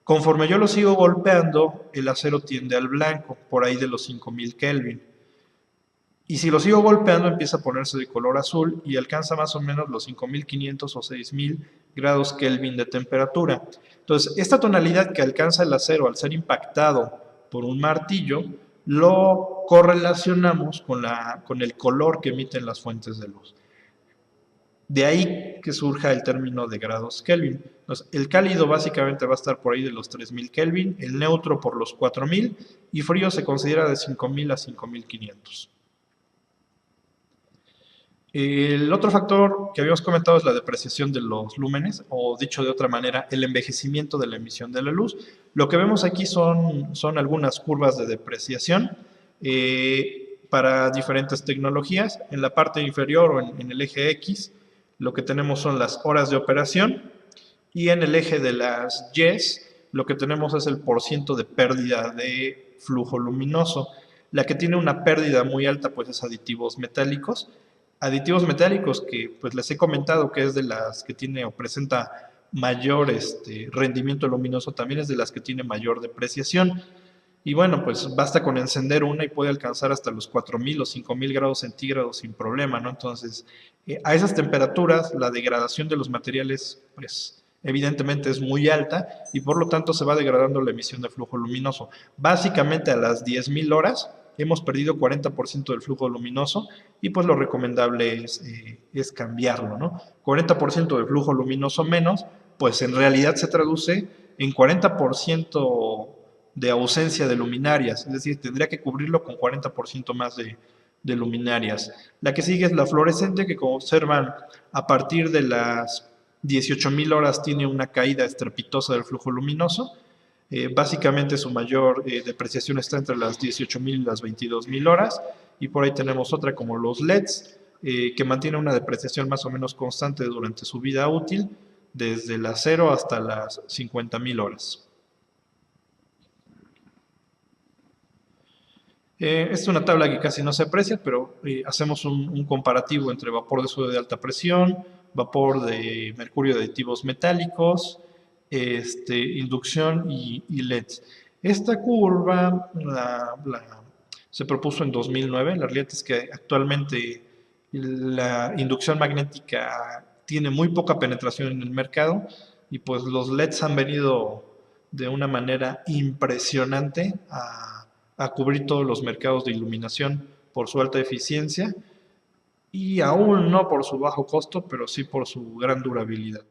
Conforme yo lo sigo golpeando, el acero tiende al blanco, por ahí de los 5000 Kelvin. Y si lo sigo golpeando, empieza a ponerse de color azul y alcanza más o menos los 5500 o 6000 grados Kelvin de temperatura. Entonces, esta tonalidad que alcanza el acero al ser impactado por un martillo, lo correlacionamos con el color que emiten las fuentes de luz. De ahí que surja el término de grados Kelvin. Entonces, el cálido básicamente va a estar por ahí de los 3000 Kelvin, el neutro por los 4000 y frío se considera de 5000 a 5500. El otro factor que habíamos comentado es la depreciación de los lúmenes, o dicho de otra manera, el envejecimiento de la emisión de la luz. Lo que vemos aquí son algunas curvas de depreciación para diferentes tecnologías. En la parte inferior o en el eje X, lo que tenemos son las horas de operación, y en el eje de las Ys, lo que tenemos es el porciento de pérdida de flujo luminoso. La que tiene una pérdida muy alta, pues es aditivos metálicos. Aditivos metálicos que pues les he comentado que es de las que tiene o presenta mayor rendimiento luminoso, también es de las que tiene mayor depreciación. Y bueno, pues basta con encender una y puede alcanzar hasta los 4000 o 5000 grados centígrados sin problema, ¿no? Entonces, a esas temperaturas la degradación de los materiales pues evidentemente es muy alta y por lo tanto se va degradando la emisión de flujo luminoso. Básicamente a las 10.000 horas hemos perdido 40% del flujo luminoso y pues lo recomendable es cambiarlo, ¿no? 40% del flujo luminoso menos, pues en realidad se traduce en 40% de ausencia de luminarias, es decir, tendría que cubrirlo con 40% más de luminarias. La que sigue es la fluorescente, que como observan a partir de las 18.000 horas tiene una caída estrepitosa del flujo luminoso. Básicamente su mayor depreciación está entre las 18.000 y las 22.000 horas, y por ahí tenemos otra como los LEDs, que mantiene una depreciación más o menos constante durante su vida útil desde las 0 hasta las 50.000 horas. Esta es una tabla que casi no se aprecia, pero hacemos un comparativo entre vapor de sodio de alta presión, vapor de mercurio de aditivos metálicos, inducción y LEDs. Esta curva se propuso en 2009. La realidad es que actualmente la inducción magnética tiene muy poca penetración en el mercado y pues los LEDs han venido de una manera impresionante a cubrir todos los mercados de iluminación por su alta eficiencia y aún no por su bajo costo, pero sí por su gran durabilidad.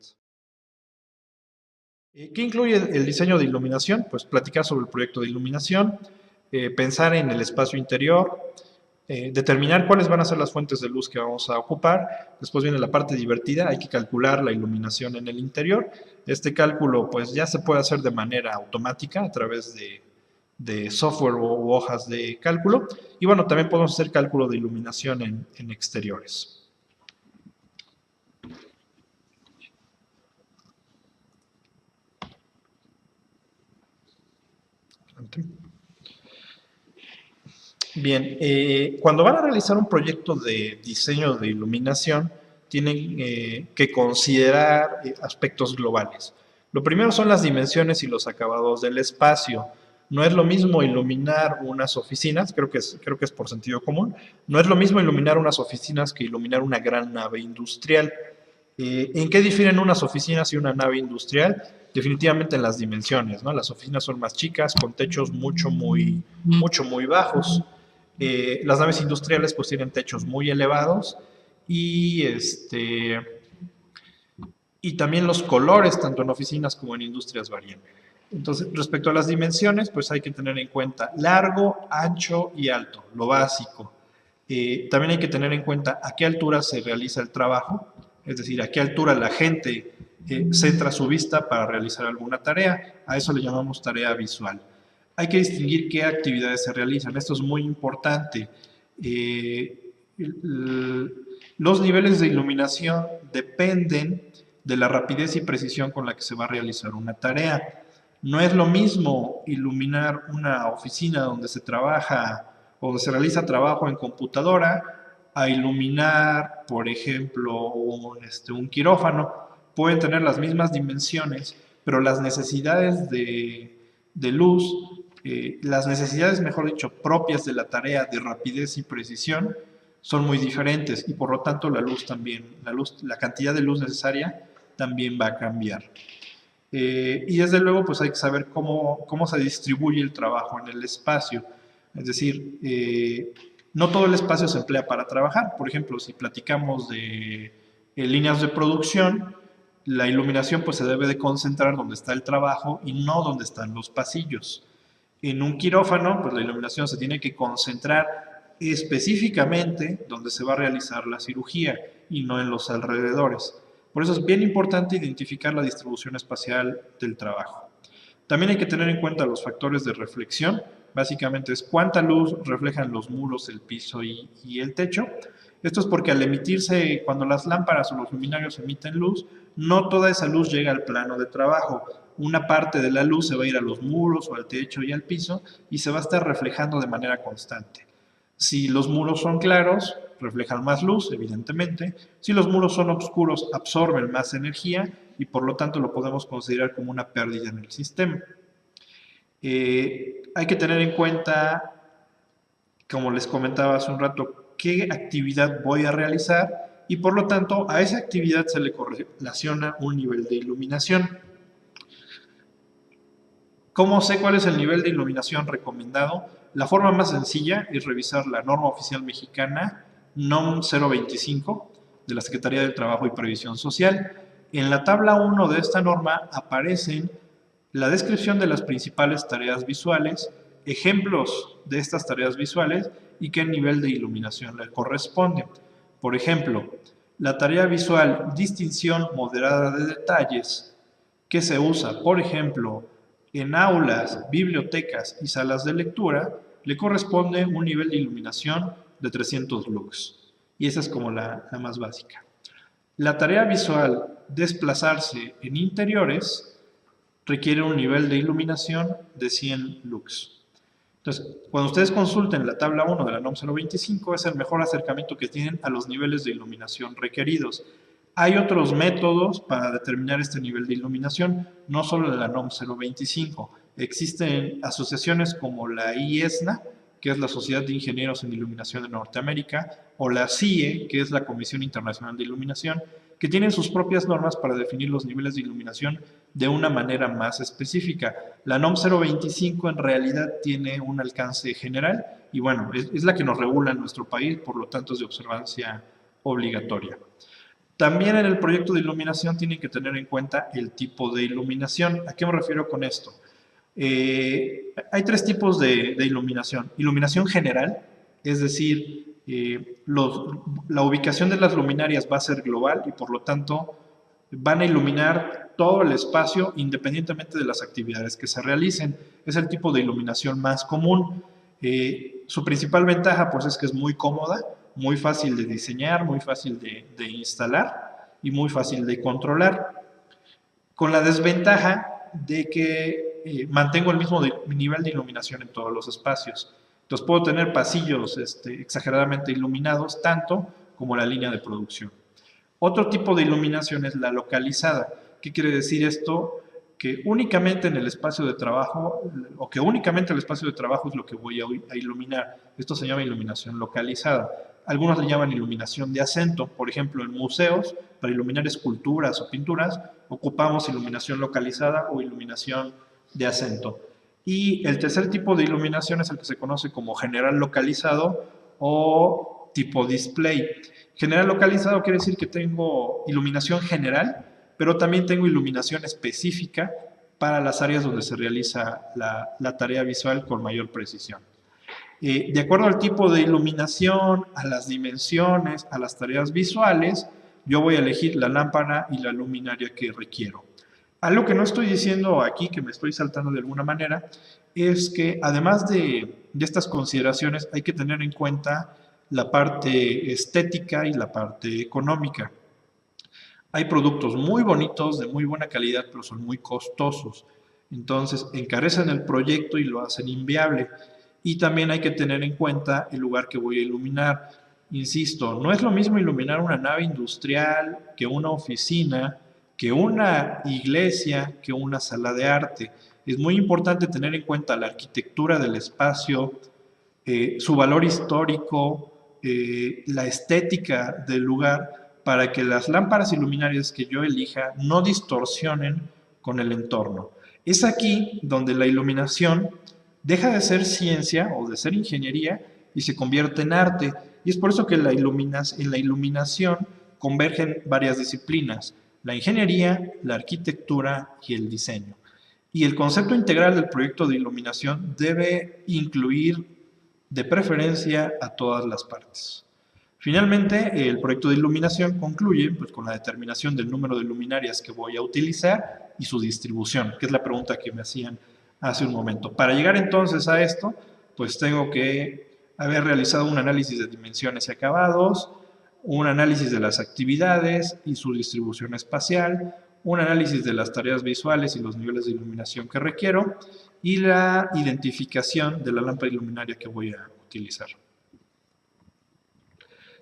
¿Qué incluye el diseño de iluminación? Pues platicar sobre el proyecto de iluminación, pensar en el espacio interior, determinar cuáles van a ser las fuentes de luz que vamos a ocupar. Después viene la parte divertida, hay que calcular la iluminación en el interior. Este cálculo pues ya se puede hacer de manera automática a través de software u hojas de cálculo. Y bueno, también podemos hacer cálculo de iluminación en exteriores. Bien, cuando van a realizar un proyecto de diseño de iluminación, tienen que considerar aspectos globales. Lo primero son las dimensiones y los acabados del espacio. No es lo mismo iluminar unas oficinas, creo que es por sentido común, no es lo mismo iluminar unas oficinas que iluminar una gran nave industrial. ¿En qué difieren unas oficinas y una nave industrial? Definitivamente en las dimensiones, ¿no? Las oficinas son más chicas, con techos muy bajos. Las naves industriales pues tienen techos muy elevados y, y también los colores, tanto en oficinas como en industrias, varían. Entonces, respecto a las dimensiones, pues hay que tener en cuenta largo, ancho y alto, lo básico. También hay que tener en cuenta a qué altura se realiza el trabajo, es decir, a qué altura la gente centra su vista para realizar alguna tarea. A eso le llamamos tarea visual. Hay que distinguir qué actividades se realizan. Esto es muy importante. Los niveles de iluminación dependen de la rapidez y precisión con la que se va a realizar una tarea. No es lo mismo iluminar una oficina donde se trabaja o donde se realiza trabajo en computadora a iluminar, por ejemplo, un quirófano. Pueden tener las mismas dimensiones, pero las necesidades de luz, las necesidades, mejor dicho, propias de la tarea de rapidez y precisión son muy diferentes y por lo tanto la luz también, la cantidad de luz necesaria también va a cambiar. Y desde luego pues hay que saber cómo se distribuye el trabajo en el espacio. Es decir, no todo el espacio se emplea para trabajar. Por ejemplo, si platicamos de líneas de producción, la iluminación pues se debe de concentrar donde está el trabajo y no donde están los pasillos. En un quirófano, pues la iluminación se tiene que concentrar específicamente donde se va a realizar la cirugía y no en los alrededores. Por eso es bien importante identificar la distribución espacial del trabajo. También hay que tener en cuenta los factores de reflexión. Básicamente es cuánta luz reflejan los muros, el piso y el techo. Esto es porque al emitirse, cuando las lámparas o los luminarios emiten luz, no toda esa luz llega al plano de trabajo. Una parte de la luz se va a ir a los muros o al techo y al piso y se va a estar reflejando de manera constante. Si los muros son claros, reflejan más luz, evidentemente. Si los muros son oscuros, absorben más energía y por lo tanto lo podemos considerar como una pérdida en el sistema. Hay que tener en cuenta, como les comentaba hace un rato, qué actividad voy a realizar y por lo tanto a esa actividad se le correlaciona un nivel de iluminación. ¿Cómo sé cuál es el nivel de iluminación recomendado? La forma más sencilla es revisar la norma oficial mexicana NOM 025 de la Secretaría del Trabajo y Previsión Social. En la tabla 1 de esta norma aparecen la descripción de las principales tareas visuales, ejemplos de estas tareas visuales y qué nivel de iluminación le corresponde. Por ejemplo, la tarea visual distinción moderada de detalles que se usa, por ejemplo, en aulas, bibliotecas y salas de lectura, le corresponde un nivel de iluminación de 300 lux. Y esa es como la más básica. La tarea visual, desplazarse en interiores, requiere un nivel de iluminación de 100 lux. Entonces, cuando ustedes consulten la tabla 1 de la NOM 025, es el mejor acercamiento que tienen a los niveles de iluminación requeridos. Hay otros métodos para determinar este nivel de iluminación, no solo de la NOM 025. Existen asociaciones como la IESNA, que es la Sociedad de Ingenieros en Iluminación de Norteamérica, o la CIE, que es la Comisión Internacional de Iluminación, que tienen sus propias normas para definir los niveles de iluminación de una manera más específica. La NOM 025 en realidad tiene un alcance general y bueno, es la que nos regula en nuestro país, por lo tanto es de observancia obligatoria. También en el proyecto de iluminación tienen que tener en cuenta el tipo de iluminación. ¿A qué me refiero con esto? Hay tres tipos de iluminación. Iluminación general, es decir, la ubicación de las luminarias va a ser global y por lo tanto van a iluminar todo el espacio independientemente de las actividades que se realicen. Es el tipo de iluminación más común. Su principal ventaja pues es que es muy cómoda, muy fácil de diseñar, muy fácil de instalar y muy fácil de controlar. Con la desventaja de que mantengo el mismo nivel de iluminación en todos los espacios. Entonces puedo tener pasillos exageradamente iluminados, tanto como la línea de producción. Otro tipo de iluminación es la localizada. ¿Qué quiere decir esto? Que únicamente en el espacio de trabajo, o que únicamente el espacio de trabajo es lo que voy a iluminar. Esto se llama iluminación localizada. Algunos le llaman iluminación de acento. Por ejemplo, en museos, para iluminar esculturas o pinturas, ocupamos iluminación localizada o iluminación de acento. Y el tercer tipo de iluminación es el que se conoce como general localizado o tipo display. General localizado quiere decir que tengo iluminación general, pero también tengo iluminación específica para las áreas donde se realiza la tarea visual con mayor precisión. De acuerdo al tipo de iluminación, a las dimensiones, a las tareas visuales, yo voy a elegir la lámpara y la luminaria que requiero. Algo que no estoy diciendo aquí, que me estoy saltando de alguna manera, es que además de estas consideraciones hay que tener en cuenta la parte estética y la parte económica. Hay productos muy bonitos, de muy buena calidad, pero son muy costosos. Entonces, encarecen el proyecto y lo hacen inviable. Y también hay que tener en cuenta el lugar que voy a iluminar. Insisto, no es lo mismo iluminar una nave industrial que una oficina, que una iglesia, que una sala de arte. Es muy importante tener en cuenta la arquitectura del espacio, su valor histórico, la estética del lugar, para que las lámparas y luminarias que yo elija no distorsionen con el entorno. Es aquí donde la iluminación deja de ser ciencia o de ser ingeniería y se convierte en arte. Y es por eso que en la iluminación convergen varias disciplinas: la ingeniería, la arquitectura y el diseño. Y el concepto integral del proyecto de iluminación debe incluir de preferencia a todas las partes. Finalmente, el proyecto de iluminación concluye pues, con la determinación del número de luminarias que voy a utilizar y su distribución, que es la pregunta que me hacían hace un momento. Para llegar entonces a esto, pues tengo que haber realizado un análisis de dimensiones y acabados, un análisis de las actividades y su distribución espacial, un análisis de las tareas visuales y los niveles de iluminación que requiero y la identificación de la lámpara iluminaria que voy a utilizar.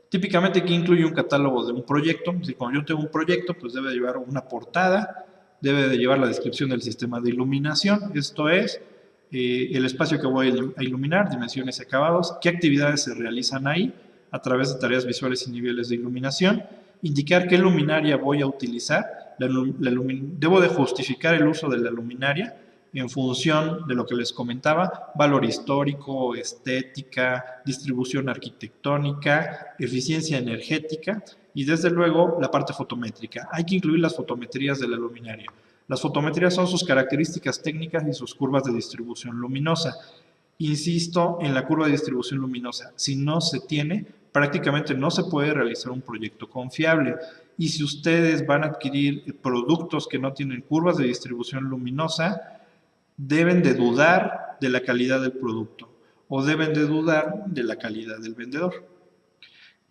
Típicamente aquí incluye un catálogo de un proyecto. Si cuando yo tengo un proyecto, pues debe llevar una portada, debe de llevar la descripción del sistema de iluminación, esto es, el espacio que voy a iluminar, dimensiones y acabados, qué actividades se realizan ahí a través de tareas visuales y niveles de iluminación, indicar qué luminaria voy a utilizar, debo de justificar el uso de la luminaria en función de lo que les comentaba: valor histórico, estética, distribución arquitectónica, eficiencia energética y desde luego la parte fotométrica. Hay que incluir las fotometrías de la luminaria. Las fotometrías son sus características técnicas y sus curvas de distribución luminosa. Insisto en la curva de distribución luminosa. Si no se tiene, prácticamente no se puede realizar un proyecto confiable. Y si ustedes van a adquirir productos que no tienen curvas de distribución luminosa, deben de dudar de la calidad del producto o deben de dudar de la calidad del vendedor.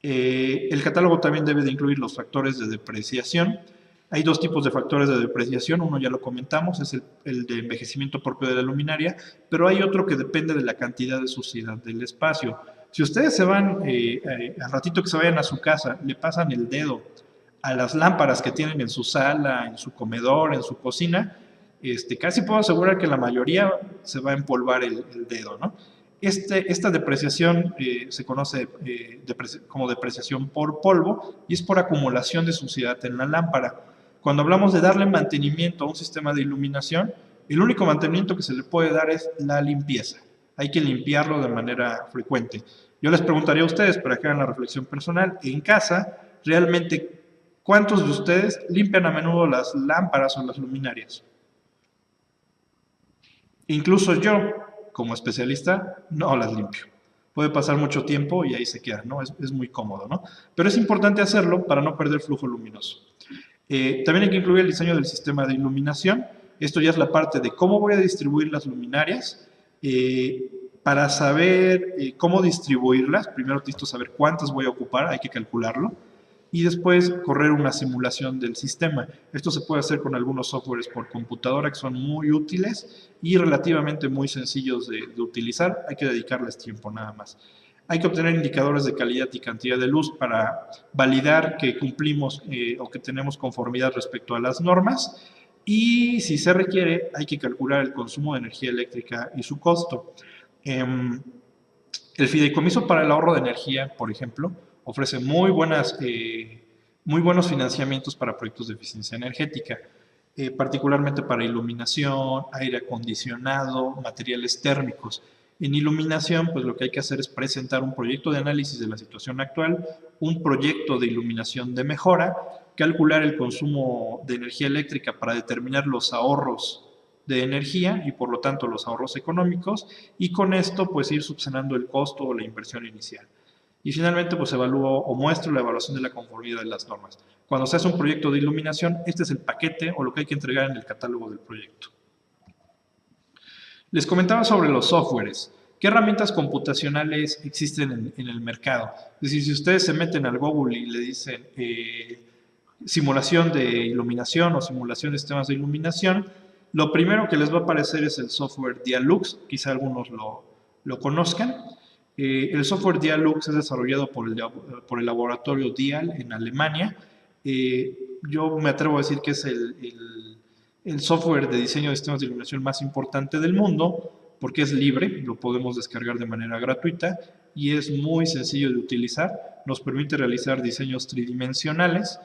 El catálogo también debe de incluir los factores de depreciación. Hay dos tipos de factores de depreciación, uno ya lo comentamos, es el de envejecimiento propio de la luminaria, pero hay otro que depende de la cantidad de suciedad del espacio. Si ustedes se van, al ratito que se vayan a su casa, le pasan el dedo a las lámparas que tienen en su sala, en su comedor, en su cocina, casi puedo asegurar que la mayoría se va a empolvar el dedo, ¿no? Esta depreciación se conoce como depreciación por polvo y es por acumulación de suciedad en la lámpara. Cuando hablamos de darle mantenimiento a un sistema de iluminación, el único mantenimiento que se le puede dar es la limpieza. Hay que limpiarlo de manera frecuente. Yo les preguntaría a ustedes, para que hagan la reflexión personal, en casa, realmente, ¿cuántos de ustedes limpian a menudo las lámparas o las luminarias? Incluso yo, como especialista, no las limpio. Puede pasar mucho tiempo y ahí se queda, ¿no? Es muy cómodo, ¿no? Pero es importante hacerlo para no perder flujo luminoso. También hay que incluir el diseño del sistema de iluminación. Esto ya es la parte de cómo voy a distribuir las luminarias. Para saber cómo distribuirlas, primero necesito saber cuántas voy a ocupar, hay que calcularlo y después correr una simulación del sistema. Esto se puede hacer con algunos softwares por computadora que son muy útiles y relativamente muy sencillos de utilizar. Hay que dedicarles tiempo nada más. Hay que obtener indicadores de calidad y cantidad de luz para validar que cumplimos o que tenemos conformidad respecto a las normas. Y si se requiere, hay que calcular el consumo de energía eléctrica y su costo. El fideicomiso para el ahorro de energía, por ejemplo, ofrece muy buenos financiamientos para proyectos de eficiencia energética, particularmente para iluminación, aire acondicionado, materiales térmicos. En iluminación, pues lo que hay que hacer es presentar un proyecto de análisis de la situación actual, un proyecto de iluminación de mejora, calcular el consumo de energía eléctrica para determinar los ahorros de energía y por lo tanto los ahorros económicos y con esto pues ir subsanando el costo o la inversión inicial. Y finalmente pues evalúo o muestro la evaluación de la conformidad de las normas. Cuando se hace un proyecto de iluminación, este es el paquete o lo que hay que entregar en el catálogo del proyecto. Les comentaba sobre los softwares. ¿Qué herramientas computacionales existen en el mercado? Es decir, si ustedes se meten al Google y le dicen simulación de iluminación o simulación de sistemas de iluminación, lo primero que les va a aparecer es el software Dialux, quizá algunos lo conozcan. El software Dialux es desarrollado por el laboratorio Dial en Alemania. Yo me atrevo a decir que es el software de diseño de sistemas de iluminación más importante del mundo, porque es libre, lo podemos descargar de manera gratuita y es muy sencillo de utilizar. Nos permite realizar diseños tridimensionales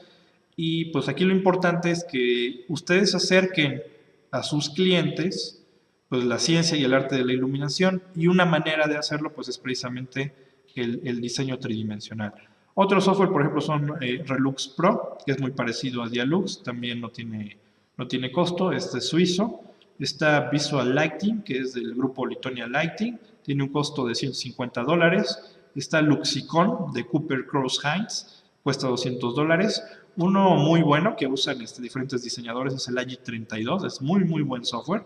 y pues aquí lo importante es que ustedes acerquen a sus clientes pues la ciencia y el arte de la iluminación y una manera de hacerlo pues es precisamente el diseño tridimensional. Otro software, por ejemplo, son Relux Pro, que es muy parecido a Dialux, también no tiene costo, este es suizo. Está Visual Lighting, que es del grupo Litonia Lighting, tiene un costo de $150. Está Luxicon de Cooper Cross Heinz, cuesta $200. Uno muy bueno que usan diferentes diseñadores es el AG32, es muy buen software,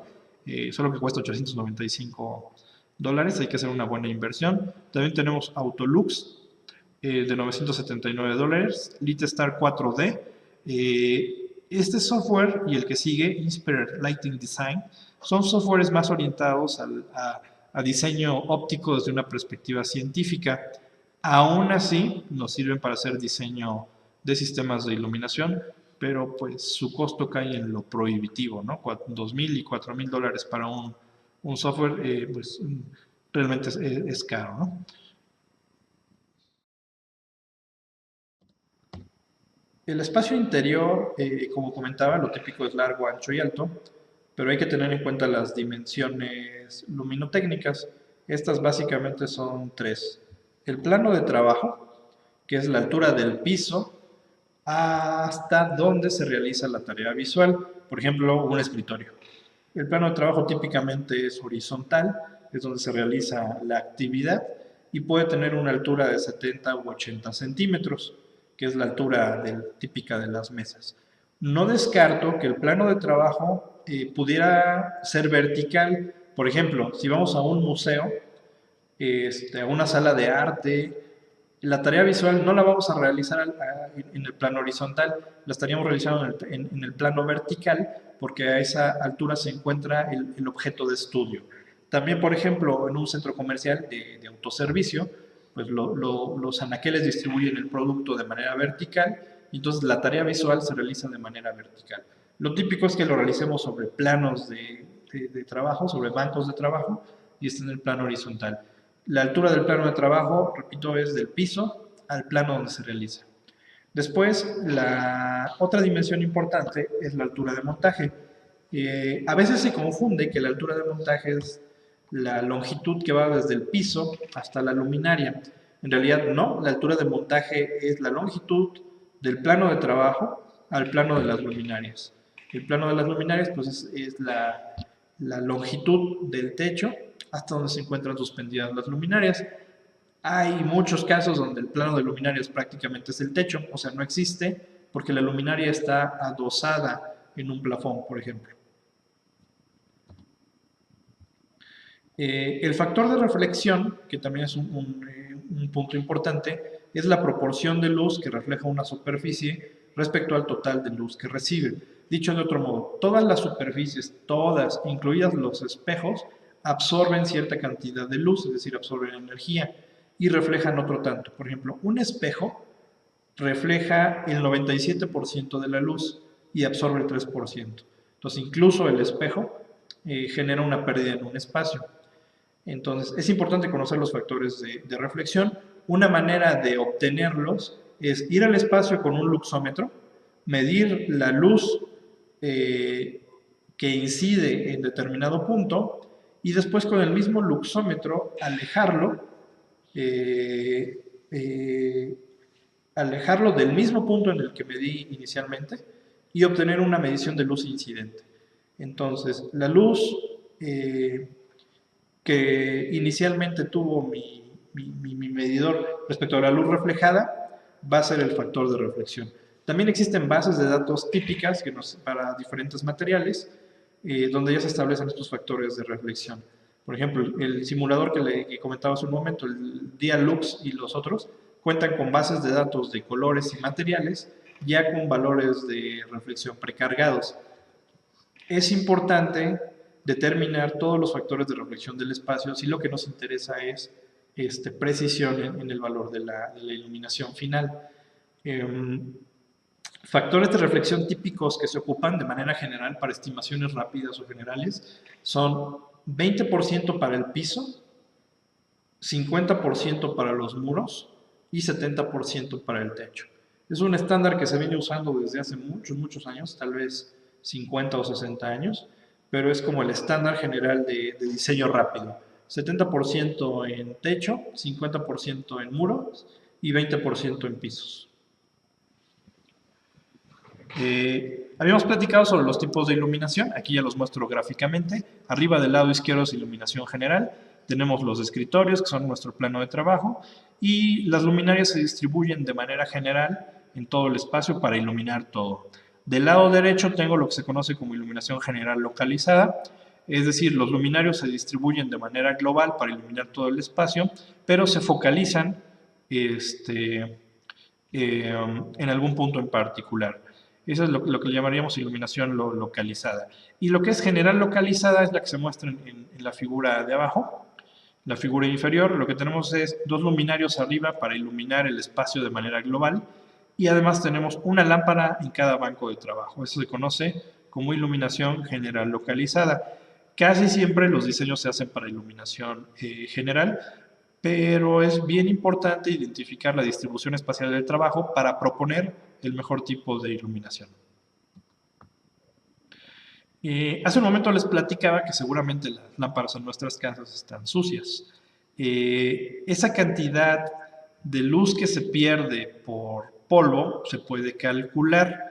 solo que cuesta $895, hay que hacer una buena inversión. También tenemos Autolux de $979, Litstar 4D. Este software y el que sigue, Inspired Lighting Design, son softwares más orientados a diseño óptico desde una perspectiva científica. Aún así, nos sirven para hacer diseño de sistemas de iluminación, pero pues su costo cae en lo prohibitivo, ¿no? $2,000 y $4,000 para un software, pues realmente es caro, ¿no? El espacio interior, como comentaba, lo típico es largo, ancho y alto, pero hay que tener en cuenta las dimensiones luminotécnicas. Estas básicamente son tres. El plano de trabajo, que es la altura del piso hasta donde se realiza la tarea visual, por ejemplo, un escritorio. El plano de trabajo típicamente es horizontal, es donde se realiza la actividad y puede tener una altura de 70 u 80 centímetros, que es la altura típica de las mesas. No descarto que el plano de trabajo pudiera ser vertical. Por ejemplo, si vamos a un museo, a una sala de arte, La tarea visual no la vamos a realizar en el plano horizontal, la estaríamos realizando en el plano vertical, porque a esa altura se encuentra el objeto de estudio. También, por ejemplo, en un centro comercial de autoservicio, pues los anaqueles distribuyen el producto de manera vertical, y entonces la tarea visual se realiza de manera vertical. Lo típico es que lo realicemos sobre planos de trabajo, sobre bancos de trabajo, y está en el plano horizontal. La altura del plano de trabajo, repito, es del piso al plano donde se realiza. Después, la otra dimensión importante es la altura de montaje. A veces se confunde que la altura de montaje es la longitud que va desde el piso hasta la luminaria. En realidad no, la altura de montaje es la longitud del plano de trabajo al plano de las luminarias. El plano de las luminarias pues es la longitud del techo hasta donde se encuentran suspendidas las luminarias. Hay muchos casos donde el plano de luminarias prácticamente es el techo, o sea, no existe porque la luminaria está adosada en un plafón, por ejemplo. El factor de reflexión, que también es un punto importante, es la proporción de luz que refleja una superficie respecto al total de luz que recibe. Dicho de otro modo, todas las superficies, todas, incluidas los espejos, absorben cierta cantidad de luz, es decir, absorben energía y reflejan otro tanto. Por ejemplo, un espejo refleja el 97% de la luz y absorbe el 3%. Entonces, incluso el espejo genera una pérdida en un espacio. Entonces, es importante conocer los factores de reflexión. Una manera de obtenerlos es ir al espacio con un luxómetro, medir la luz que incide en determinado punto y después con el mismo luxómetro eh, eh, alejarlo del mismo punto en el que medí inicialmente y obtener una medición de luz incidente. Entonces, la luz que inicialmente tuvo mi medidor respecto a la luz reflejada va a ser el factor de reflexión. También existen bases de datos típicas para diferentes materiales donde ya se establecen estos factores de reflexión. Por ejemplo, el simulador que comentaba hace un momento, el Dialux y los otros, cuentan con bases de datos de colores y materiales ya con valores de reflexión precargados. Es importante determinar todos los factores de reflexión del espacio si lo que nos interesa es precisión en el valor de la iluminación final. Factores de reflexión típicos que se ocupan de manera general para estimaciones rápidas o generales son 20% para el piso, 50% para los muros y 70% para el techo. Es un estándar que se viene usando desde hace muchos años, tal vez 50 o 60 años, pero es como el estándar general de diseño rápido. 70% en techo, 50% en muros y 20% en pisos. Habíamos platicado sobre los tipos de iluminación, aquí ya los muestro gráficamente. Arriba del lado izquierdo es iluminación general, tenemos los escritorios que son nuestro plano de trabajo y las luminarias se distribuyen de manera general en todo el espacio para iluminar todo. Del lado derecho tengo lo que se conoce como iluminación general localizada, es decir, los luminarios se distribuyen de manera global para iluminar todo el espacio, pero se focalizan en algún punto en particular. Eso es lo que llamaríamos iluminación localizada. Y lo que es general localizada es la que se muestra en la figura de abajo. La figura inferior, lo que tenemos es dos luminarios arriba para iluminar el espacio de manera global y además tenemos una lámpara en cada banco de trabajo. Eso se conoce como iluminación general localizada. Casi siempre los diseños se hacen para iluminación general, pero es bien importante identificar la distribución espacial del trabajo para proponer el mejor tipo de iluminación. Hace un momento les platicaba que seguramente las lámparas en nuestras casas están sucias. Esa cantidad de luz que se pierde por polvo se puede calcular.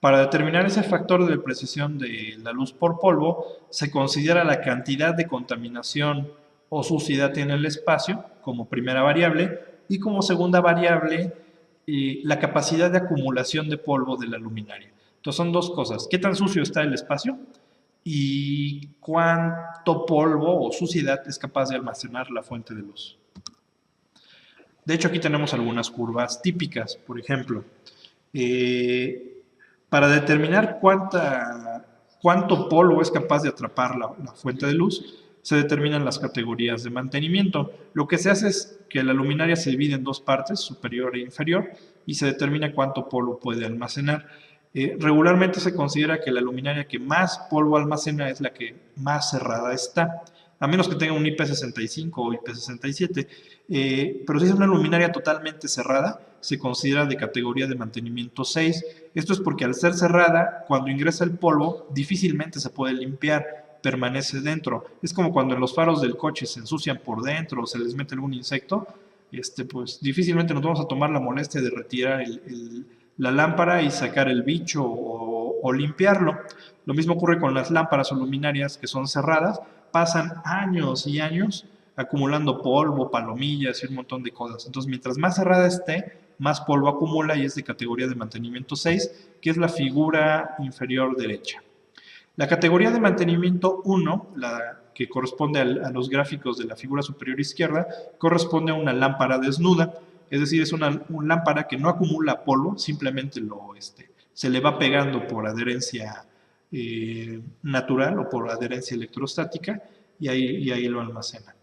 Para determinar ese factor de precisión de la luz por polvo, se considera la cantidad de contaminación o suciedad en el espacio como primera variable y como segunda variable la capacidad de acumulación de polvo de la luminaria. Entonces son dos cosas, qué tan sucio está el espacio y cuánto polvo o suciedad es capaz de almacenar la fuente de luz. De hecho, aquí tenemos algunas curvas típicas, por ejemplo. eh, para determinar cuánto polvo es capaz de atrapar la fuente de luz, se determinan las categorías de mantenimiento. Lo que se hace es que la luminaria se divide en dos partes, superior e inferior, y se determina cuánto polvo puede almacenar. Regularmente se considera que la luminaria que más polvo almacena es la que más cerrada está, a menos que tenga un IP65 o IP67. Pero si es una luminaria totalmente cerrada, se considera de categoría de mantenimiento 6. Esto es porque al ser cerrada, cuando ingresa el polvo, difícilmente se puede limpiar, permanece dentro. Es como cuando en los faros del coche se ensucian por dentro o se les mete algún insecto, pues difícilmente nos vamos a tomar la molestia de retirar la lámpara y sacar el bicho o limpiarlo. Lo mismo ocurre con las lámparas o luminarias que son cerradas, pasan años y años acumulando polvo, palomillas y un montón de cosas. Entonces, mientras más cerrada esté, más polvo acumula y es de categoría de mantenimiento 6, que es la figura inferior derecha. La categoría de mantenimiento 1, la que corresponde a los gráficos de la figura superior izquierda, corresponde a una lámpara desnuda, es decir, es una lámpara que no acumula polvo, simplemente se le va pegando por adherencia natural o por adherencia electrostática y ahí lo almacena.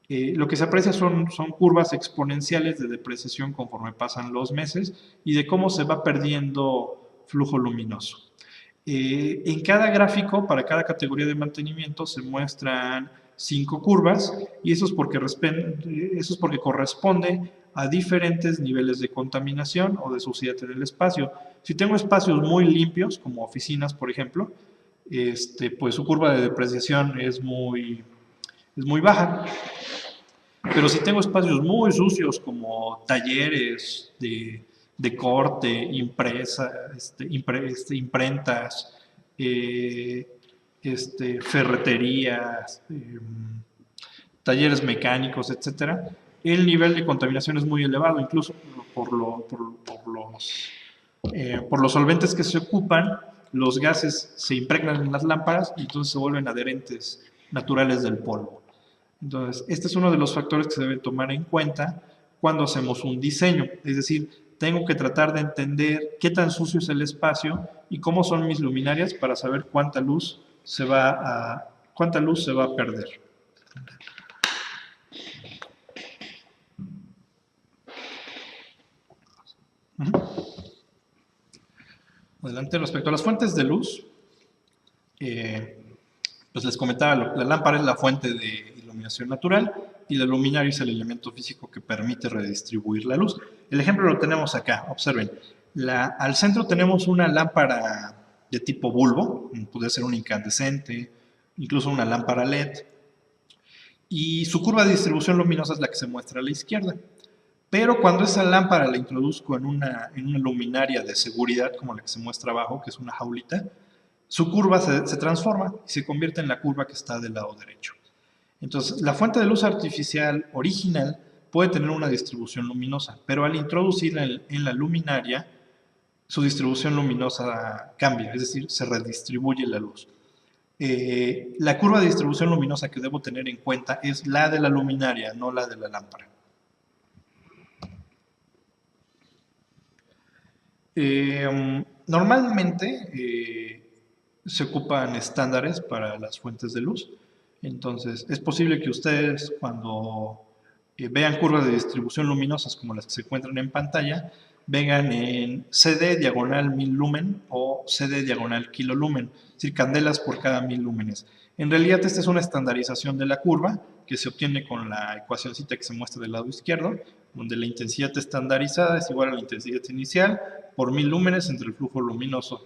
Lo que se aprecia son curvas exponenciales de depreciación conforme pasan los meses y de cómo se va perdiendo flujo luminoso. En cada gráfico, para cada categoría de mantenimiento, se muestran 5 curvas y eso es porque corresponde a diferentes niveles de contaminación o de suciedad en el espacio. Si tengo espacios muy limpios, como oficinas, por ejemplo, pues su curva de depreciación es muy baja. Pero si tengo espacios muy sucios como talleres de corte, imprentas, eh, ferreterías, talleres mecánicos, etcétera, el nivel de contaminación es muy elevado, incluso por los solventes que se ocupan, los gases se impregnan en las lámparas y entonces se vuelven adherentes naturales del polvo. Entonces, este es uno de los factores que se deben tomar en cuenta cuando hacemos un diseño. Es decir, tengo que tratar de entender qué tan sucio es el espacio y cómo son mis luminarias para saber cuánta luz se va a perder. Adelante, respecto a las fuentes de luz, pues les comentaba, la lámpara es la fuente de iluminación natural y la luminaria es el elemento físico que permite redistribuir la luz. El ejemplo lo tenemos acá, observen. Al centro tenemos una lámpara de tipo bulbo, puede ser un incandescente, incluso una lámpara LED, y su curva de distribución luminosa es la que se muestra a la izquierda. Pero cuando esa lámpara la introduzco en una luminaria de seguridad, como la que se muestra abajo, que es una jaulita, su curva se transforma y se convierte en la curva que está del lado derecho. Entonces, la fuente de luz artificial original puede tener una distribución luminosa, pero al introducirla en la luminaria, su distribución luminosa cambia, es decir, se redistribuye la luz. La curva de distribución luminosa que debo tener en cuenta es la de la luminaria, no la de la lámpara. Normalmente se ocupan estándares para las fuentes de luz. Entonces, es posible que ustedes cuando vean curvas de distribución luminosas como las que se encuentran en pantalla, vengan en CD diagonal 1000 lumen o CD diagonal kilolumen, es decir, candelas por cada 1000 lúmenes. En realidad, esta es una estandarización de la curva que se obtiene con la ecuacióncita que se muestra del lado izquierdo, donde la intensidad estandarizada es igual a la intensidad inicial por 1000 lúmenes entre el flujo luminoso.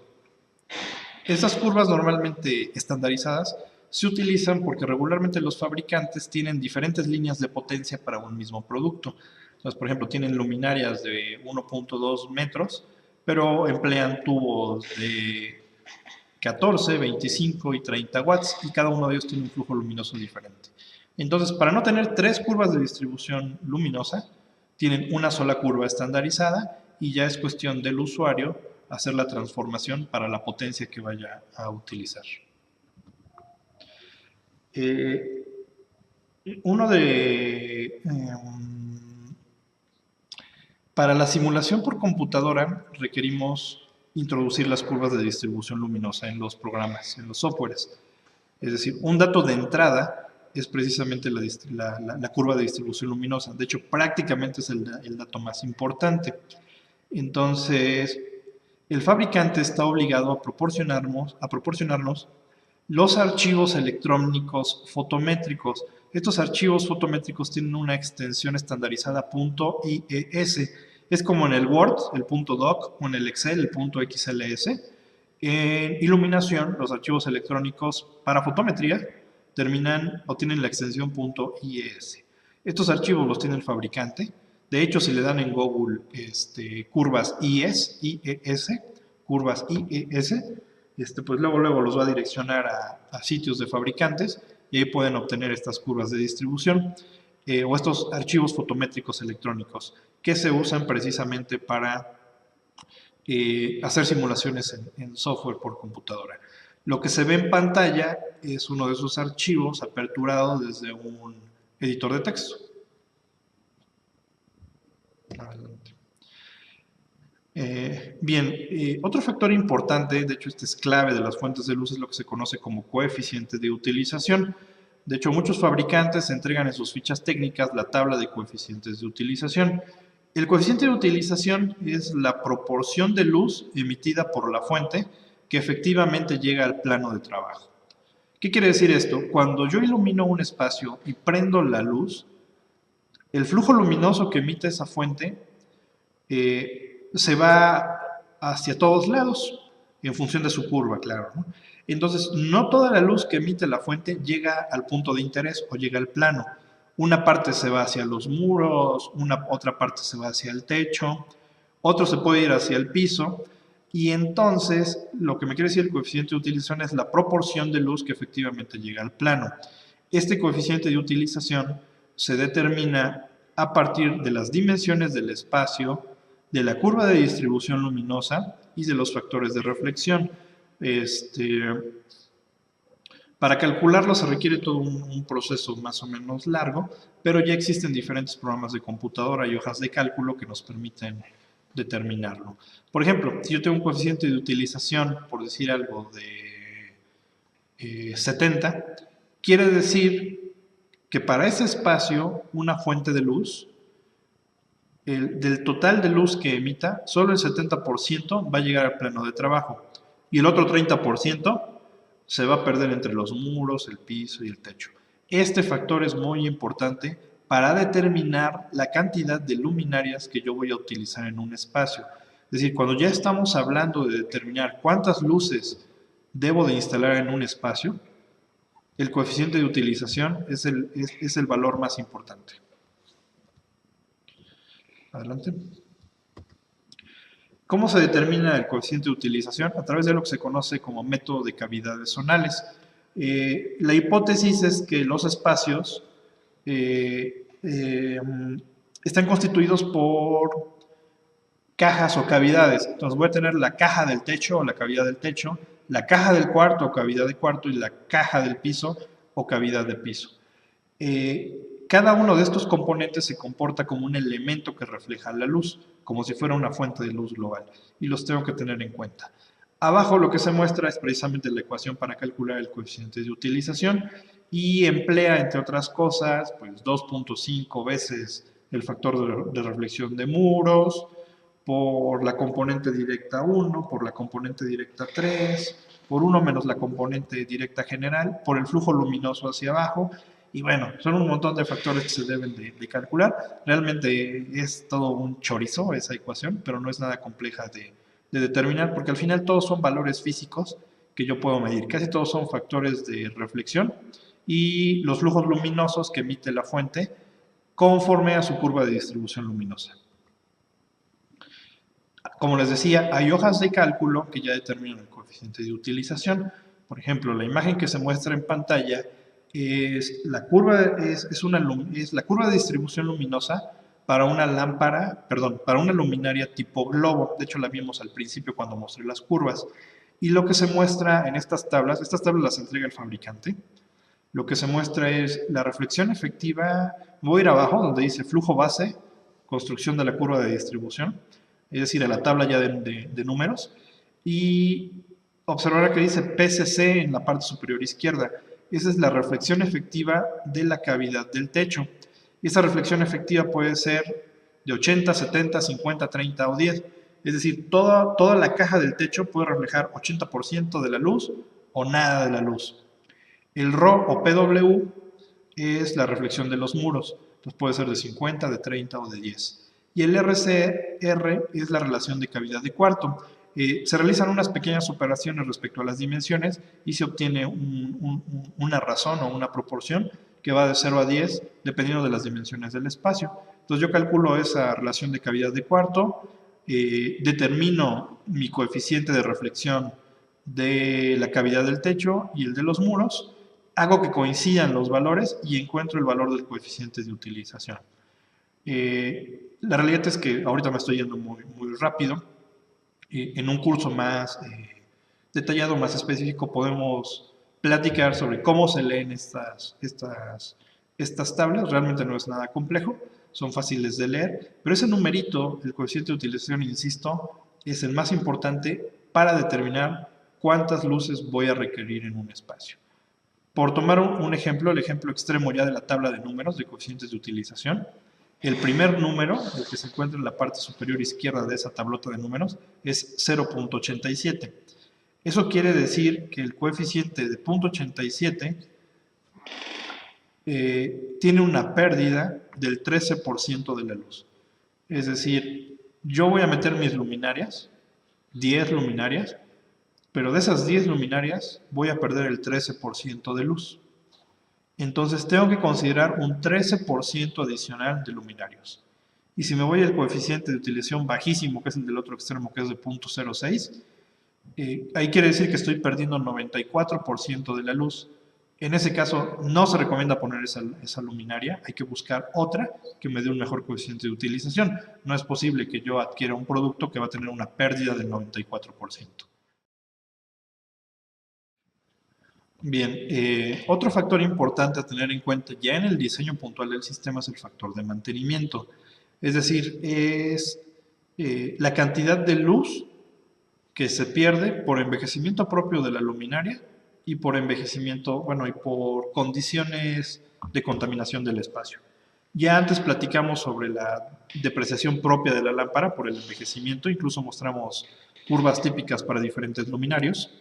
Estas curvas normalmente estandarizadas se utilizan porque regularmente los fabricantes tienen diferentes líneas de potencia para un mismo producto. Entonces, por ejemplo, tienen luminarias de 1.2 metros, pero emplean tubos de 14, 25 y 30 watts y cada uno de ellos tiene un flujo luminoso diferente. Entonces, para no tener tres curvas de distribución luminosa, tienen una sola curva estandarizada y ya es cuestión del usuario hacer la transformación para la potencia que vaya a utilizar. Uno de Para la simulación por computadora requerimos introducir las curvas de distribución luminosa en los programas, en los softwares. Es decir, un dato de entrada es precisamente la curva de distribución luminosa. De hecho, prácticamente es el dato más importante. Entonces, el fabricante está obligado a proporcionarnos los archivos electrónicos fotométricos. Estos archivos fotométricos tienen una extensión estandarizada .ies. Es como en el Word, el .doc, o en el Excel, el .xls. En iluminación, los archivos electrónicos para fotometría terminan o tienen la extensión .ies. Estos archivos los tiene el fabricante. De hecho, si le dan en Google curvas IES, curvas IES, pues luego los va a direccionar a sitios de fabricantes y ahí pueden obtener estas curvas de distribución o estos archivos fotométricos electrónicos que se usan precisamente para hacer simulaciones en software por computadora. Lo que se ve en pantalla es uno de esos archivos aperturado desde un editor de texto. Adelante. Otro factor importante, de hecho este es clave de las fuentes de luz, es lo que se conoce como coeficiente de utilización. De hecho, muchos fabricantes entregan en sus fichas técnicas la tabla de coeficientes de utilización. El coeficiente de utilización es la proporción de luz emitida por la fuente que efectivamente llega al plano de trabajo. ¿Qué quiere decir esto? Cuando yo ilumino un espacio y prendo la luz, el flujo luminoso que emite esa fuente se va hacia todos lados, en función de su curva, claro, ¿no? Entonces, no toda la luz que emite la fuente llega al punto de interés o llega al plano. Una parte se va hacia los muros, otra parte se va hacia el techo, otro se puede ir hacia el piso, y entonces lo que me quiere decir el coeficiente de utilización es la proporción de luz que efectivamente llega al plano. Este coeficiente de utilización se determina a partir de las dimensiones del espacio, de la curva de distribución luminosa y de los factores de reflexión. Para calcularlo se requiere todo un proceso más o menos largo, pero ya existen diferentes programas de computadora y hojas de cálculo que nos permiten determinarlo. Por ejemplo, si yo tengo un coeficiente de utilización, por decir algo, de 70, quiere decir que para ese espacio una fuente de luz, del total de luz que emita, solo el 70% va a llegar al plano de trabajo y el otro 30% se va a perder entre los muros, el piso y el techo. Este factor es muy importante para determinar la cantidad de luminarias que yo voy a utilizar en un espacio. Es decir, cuando ya estamos hablando de determinar cuántas luces debo de instalar en un espacio, el coeficiente de utilización es el valor más importante. Adelante. ¿Cómo se determina el coeficiente de utilización? A través de lo que se conoce como método de cavidades zonales. La hipótesis es que los espacios están constituidos por cajas o cavidades. Entonces voy a tener la caja del techo o la cavidad del techo, la caja del cuarto o cavidad de cuarto y la caja del piso o cavidad de piso. Cada uno de estos componentes se comporta como un elemento que refleja la luz, como si fuera una fuente de luz global, y los tengo que tener en cuenta. Abajo lo que se muestra es precisamente la ecuación para calcular el coeficiente de utilización y emplea, entre otras cosas, pues 2.5 veces el factor de reflexión de muros, por la componente directa 1, por la componente directa 3, por 1 menos la componente directa general, por el flujo luminoso hacia abajo. Y bueno, son un montón de factores que se deben de calcular. Realmente es todo un chorizo esa ecuación, pero no es nada compleja de determinar, porque al final todos son valores físicos que yo puedo medir. Casi todos son factores de reflexión y los flujos luminosos que emite la fuente conforme a su curva de distribución luminosa. Como les decía, hay hojas de cálculo que ya determinan el coeficiente de utilización. Por ejemplo, la imagen que se muestra en pantalla es la curva de distribución luminosa para una lámpara, para una luminaria tipo globo. De hecho, la vimos al principio cuando mostré las curvas. Y lo que se muestra en estas tablas las entrega el fabricante. Lo que se muestra es la reflexión efectiva. Voy a ir abajo donde dice flujo base, construcción de la curva de distribución, es decir, a la tabla ya de números, y observará que dice PCC en la parte superior izquierda. Esa es la reflexión efectiva de la cavidad del techo. Y esa reflexión efectiva puede ser de 80, 70, 50, 30 o 10. Es decir, toda la caja del techo puede reflejar 80% de la luz o nada de la luz. El Rho o PW es la reflexión de los muros. Entonces puede ser de 50, de 30 o de 10. Y el RCR es la relación de cavidad de cuarto. Se realizan unas pequeñas operaciones respecto a las dimensiones y se obtiene una razón o una proporción que va de 0 a 10 dependiendo de las dimensiones del espacio. Entonces yo calculo esa relación de cavidad de cuarto, determino mi coeficiente de reflexión de la cavidad del techo y el de los muros, hago que coincidan los valores y encuentro el valor del coeficiente de utilización. La realidad es que ahorita me estoy yendo muy rápido. En un curso más detallado, más específico, podemos platicar sobre cómo se leen estas tablas. Realmente no es nada complejo, son fáciles de leer, pero ese numerito, el coeficiente de utilización, insisto, es el más importante para determinar cuántas luces voy a requerir en un espacio. Por tomar un ejemplo, el ejemplo extremo ya de la tabla de números de coeficientes de utilización, el primer número, el que se encuentra en la parte superior izquierda de esa tablota de números, es 0.87. Eso quiere decir que el coeficiente de 0.87 tiene una pérdida del 13% de la luz. Es decir, yo voy a meter mis luminarias, 10 luminarias, pero de esas 10 luminarias voy a perder el 13% de luz. Entonces tengo que considerar un 13% adicional de luminarios. Y si me voy al coeficiente de utilización bajísimo, que es el del otro extremo, que es de 0.06, ahí quiere decir que estoy perdiendo 94% de la luz. En ese caso no se recomienda poner esa luminaria, hay que buscar otra que me dé un mejor coeficiente de utilización. No es posible que yo adquiera un producto que va a tener una pérdida del 94%. Bien, otro factor importante a tener en cuenta ya en el diseño puntual del sistema es el factor de mantenimiento. Es decir, es la cantidad de luz que se pierde por envejecimiento propio de la luminaria y por envejecimiento, bueno, y por condiciones de contaminación del espacio. Ya antes platicamos sobre la depreciación propia de la lámpara por el envejecimiento, incluso mostramos curvas típicas para diferentes luminarios.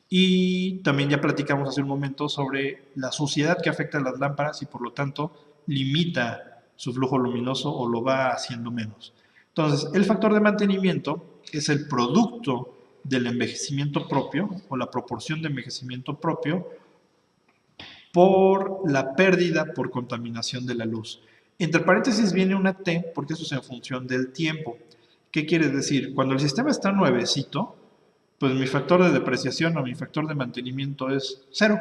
Y también ya platicamos hace un momento sobre la suciedad que afecta a las lámparas y por lo tanto limita su flujo luminoso o lo va haciendo menos. Entonces, el factor de mantenimiento es el producto del envejecimiento propio o la proporción de envejecimiento propio por la pérdida por contaminación de la luz. Entre paréntesis viene una T porque eso es en función del tiempo. ¿Qué quiere decir? Cuando el sistema está nuevecito, pues mi factor de depreciación o mi factor de mantenimiento es 0.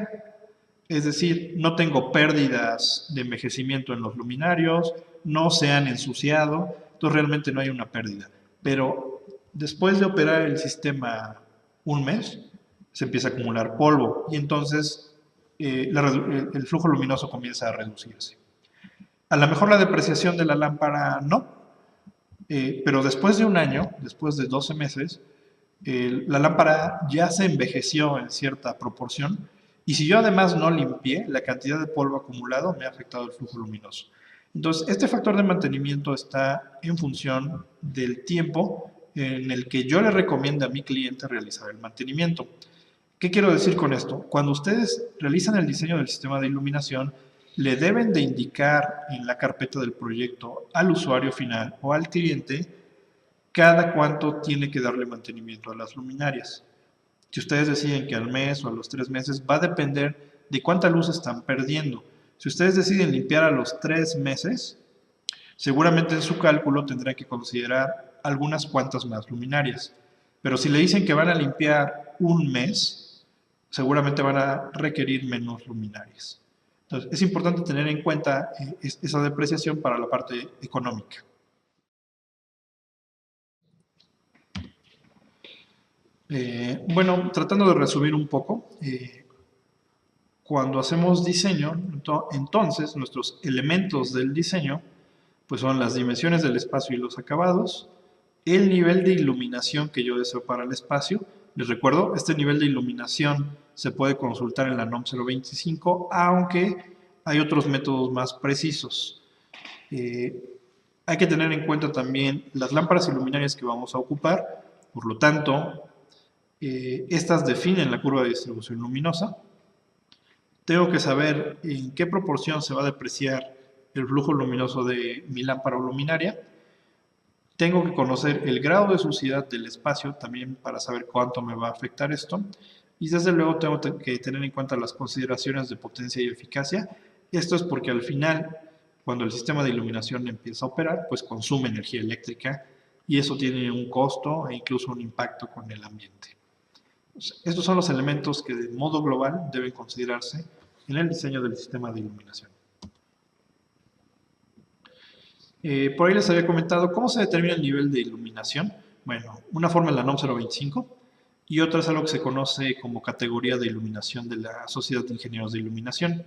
Es decir, no tengo pérdidas de envejecimiento en los luminarios, no se han ensuciado, entonces realmente no hay una pérdida. Pero después de operar el sistema un mes, se empieza a acumular polvo y entonces el flujo luminoso comienza a reducirse. A lo mejor la depreciación de la lámpara no, pero después de un año, después de 12 meses, la lámpara ya se envejeció en cierta proporción y si yo además no limpié, la cantidad de polvo acumulado me ha afectado el flujo luminoso. Entonces, este factor de mantenimiento está en función del tiempo en el que yo le recomiendo a mi cliente realizar el mantenimiento. ¿Qué quiero decir con esto? Cuando ustedes realizan el diseño del sistema de iluminación, le deben de indicar en la carpeta del proyecto al usuario final o al cliente cada cuánto tiene que darle mantenimiento a las luminarias. Si ustedes deciden que al mes o a los 3 meses, va a depender de cuánta luz están perdiendo. Si ustedes deciden limpiar a los 3 meses, seguramente en su cálculo tendrán que considerar algunas cuantas más luminarias. Pero si le dicen que van a limpiar un mes, seguramente van a requerir menos luminarias. Entonces, es importante tener en cuenta esa depreciación para la parte económica. Bueno, tratando de resumir un poco, cuando hacemos diseño, entonces nuestros elementos del diseño pues son las dimensiones del espacio y los acabados, el nivel de iluminación que yo deseo para el espacio. Les recuerdo, este nivel de iluminación se puede consultar en la NOM 025, aunque hay otros métodos más precisos. Hay que tener en cuenta también las lámparas iluminarias que vamos a ocupar, por lo tanto, estas definen la curva de distribución luminosa. Tengo que saber en qué proporción se va a depreciar el flujo luminoso de mi lámpara o luminaria. Tengo que conocer el grado de suciedad del espacio también para saber cuánto me va a afectar esto. Y desde luego tengo que tener en cuenta las consideraciones de potencia y eficacia. Esto es porque al final, cuando el sistema de iluminación empieza a operar, pues consume energía eléctrica y eso tiene un costo e incluso un impacto con el ambiente. Estos son los elementos que de modo global deben considerarse en el diseño del sistema de iluminación. Por ahí les había comentado cómo se determina el nivel de iluminación. Bueno, una forma es la NOM 025 y otra es algo que se conoce como categoría de iluminación de la Sociedad de Ingenieros de Iluminación.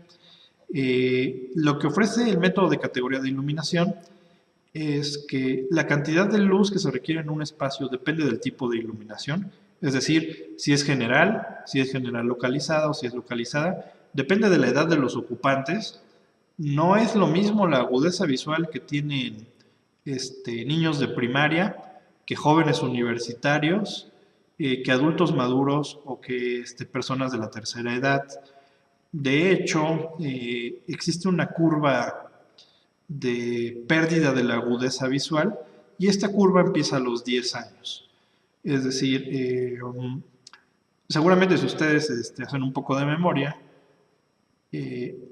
Lo que ofrece el método de categoría de iluminación es que la cantidad de luz que se requiere en un espacio depende del tipo de iluminación, es decir, si es general localizada o si es localizada, depende de la edad de los ocupantes. No es lo mismo la agudeza visual que tienen niños de primaria, que jóvenes universitarios, que adultos maduros o que personas de la tercera edad. De hecho, existe una curva de pérdida de la agudeza visual y esta curva empieza a los 10 años. Es decir, seguramente si ustedes hacen un poco de memoria,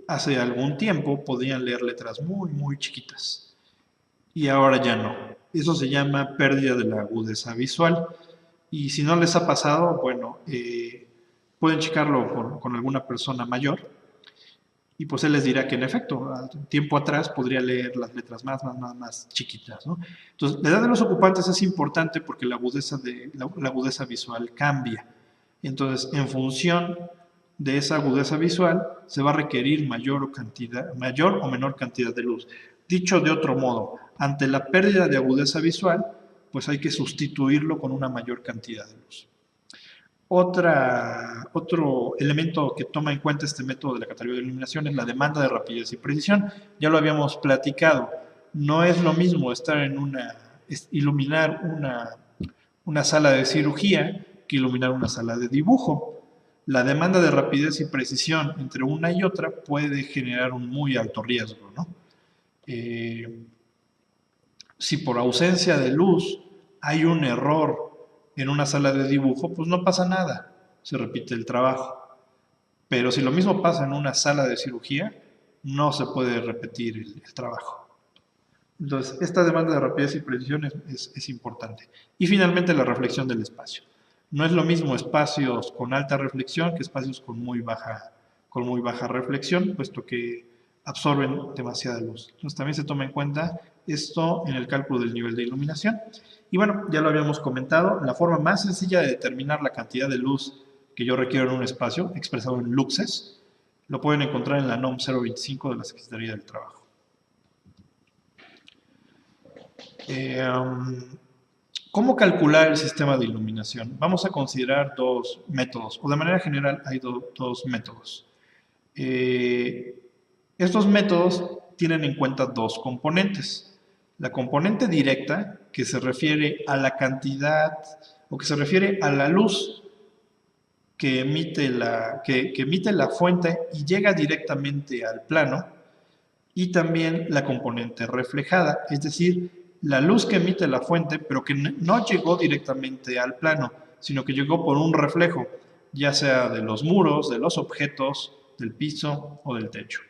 hace algún tiempo podían leer letras muy, muy chiquitas y ahora ya no. Eso se llama pérdida de la agudeza visual y si no les ha pasado, bueno, pueden checarlo con alguna persona mayor y pues él les dirá que en efecto, tiempo atrás podría leer las letras más chiquitas, ¿no? Entonces, la edad de los ocupantes es importante porque la agudeza visual cambia. Entonces, en función de esa agudeza visual, se va a requerir mayor o menor cantidad de luz. Dicho de otro modo, ante la pérdida de agudeza visual, pues hay que sustituirlo con una mayor cantidad de luz. Otro elemento que toma en cuenta este método de la categoría de iluminación es la demanda de rapidez y precisión. Ya lo habíamos platicado. No es lo mismo iluminar una sala de cirugía que iluminar una sala de dibujo. La demanda de rapidez y precisión entre una y otra puede generar un muy alto riesgo, ¿no? Si por ausencia de luz hay un error en una sala de dibujo, pues no pasa nada, se repite el trabajo. Pero si lo mismo pasa en una sala de cirugía, no se puede repetir el trabajo. Entonces, esta demanda de rapidez y precisión es importante. Y finalmente, la reflexión del espacio. No es lo mismo espacios con alta reflexión que espacios con muy baja reflexión, puesto que absorben demasiada luz. Entonces, también se toma en cuenta esto en el cálculo del nivel de iluminación. Y bueno, ya lo habíamos comentado, la forma más sencilla de determinar la cantidad de luz que yo requiero en un espacio, expresado en luxes, lo pueden encontrar en la NOM 025 de la Secretaría del Trabajo. ¿Cómo calcular el sistema de iluminación? Vamos a considerar dos métodos, o de manera general hay dos métodos. Estos métodos tienen en cuenta dos componentes. La componente directa, que se refiere a la cantidad, o que se refiere a la luz que emite la fuente y llega directamente al plano, y también la componente reflejada, es decir, la luz que emite la fuente, pero que no llegó directamente al plano, sino que llegó por un reflejo, ya sea de los muros, de los objetos, del piso o del techo.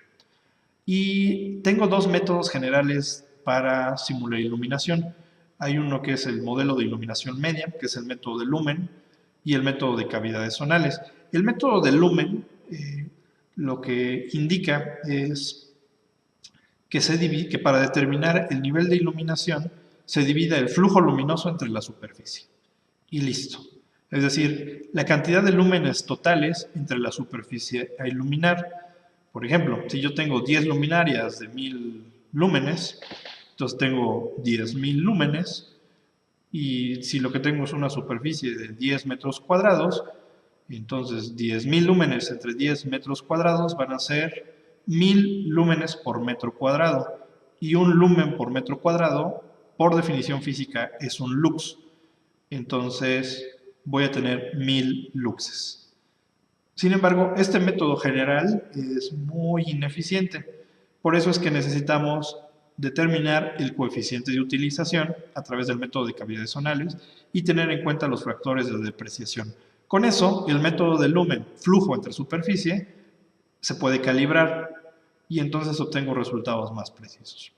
Y tengo dos métodos generales para simular iluminación. Hay uno que es el modelo de iluminación media, que es el método de lumen, y el método de cavidades zonales. El método de lumen lo que indica es que para determinar el nivel de iluminación se divide el flujo luminoso entre la superficie. Y listo. Es decir, la cantidad de lúmenes totales entre la superficie a iluminar. Por ejemplo, si yo tengo 10 luminarias de 1000 lúmenes, Entonces tengo 10.000 lúmenes y si lo que tengo es una superficie de 10 metros cuadrados, entonces 10.000 lúmenes entre 10 metros cuadrados van a ser 1.000 lúmenes por metro cuadrado. Y un lumen por metro cuadrado, por definición física, es un lux. Entonces voy a tener 1.000 luxes. Sin embargo, este método general es muy ineficiente. Por eso es que necesitamos determinar el coeficiente de utilización a través del método de cavidades zonales y tener en cuenta los factores de depreciación. Con eso, el método de lumen, flujo entre superficie, se puede calibrar y entonces obtengo resultados más precisos.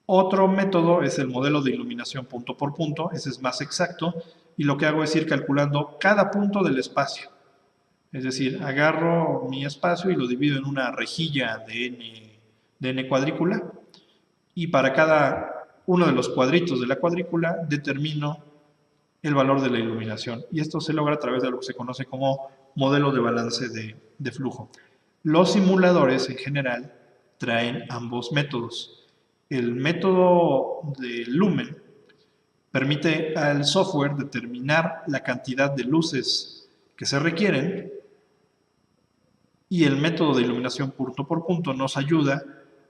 Otro método es el modelo de iluminación punto por punto, ese es más exacto y lo que hago es ir calculando cada punto del espacio. Es decir, agarro mi espacio y lo divido en una rejilla de n cuadrícula y para cada uno de los cuadritos de la cuadrícula determino el valor de la iluminación. Y esto se logra a través de lo que se conoce como modelo de balance de flujo. Los simuladores en general traen ambos métodos. El método de lumen permite al software determinar la cantidad de luces que se requieren y el método de iluminación punto por punto nos ayuda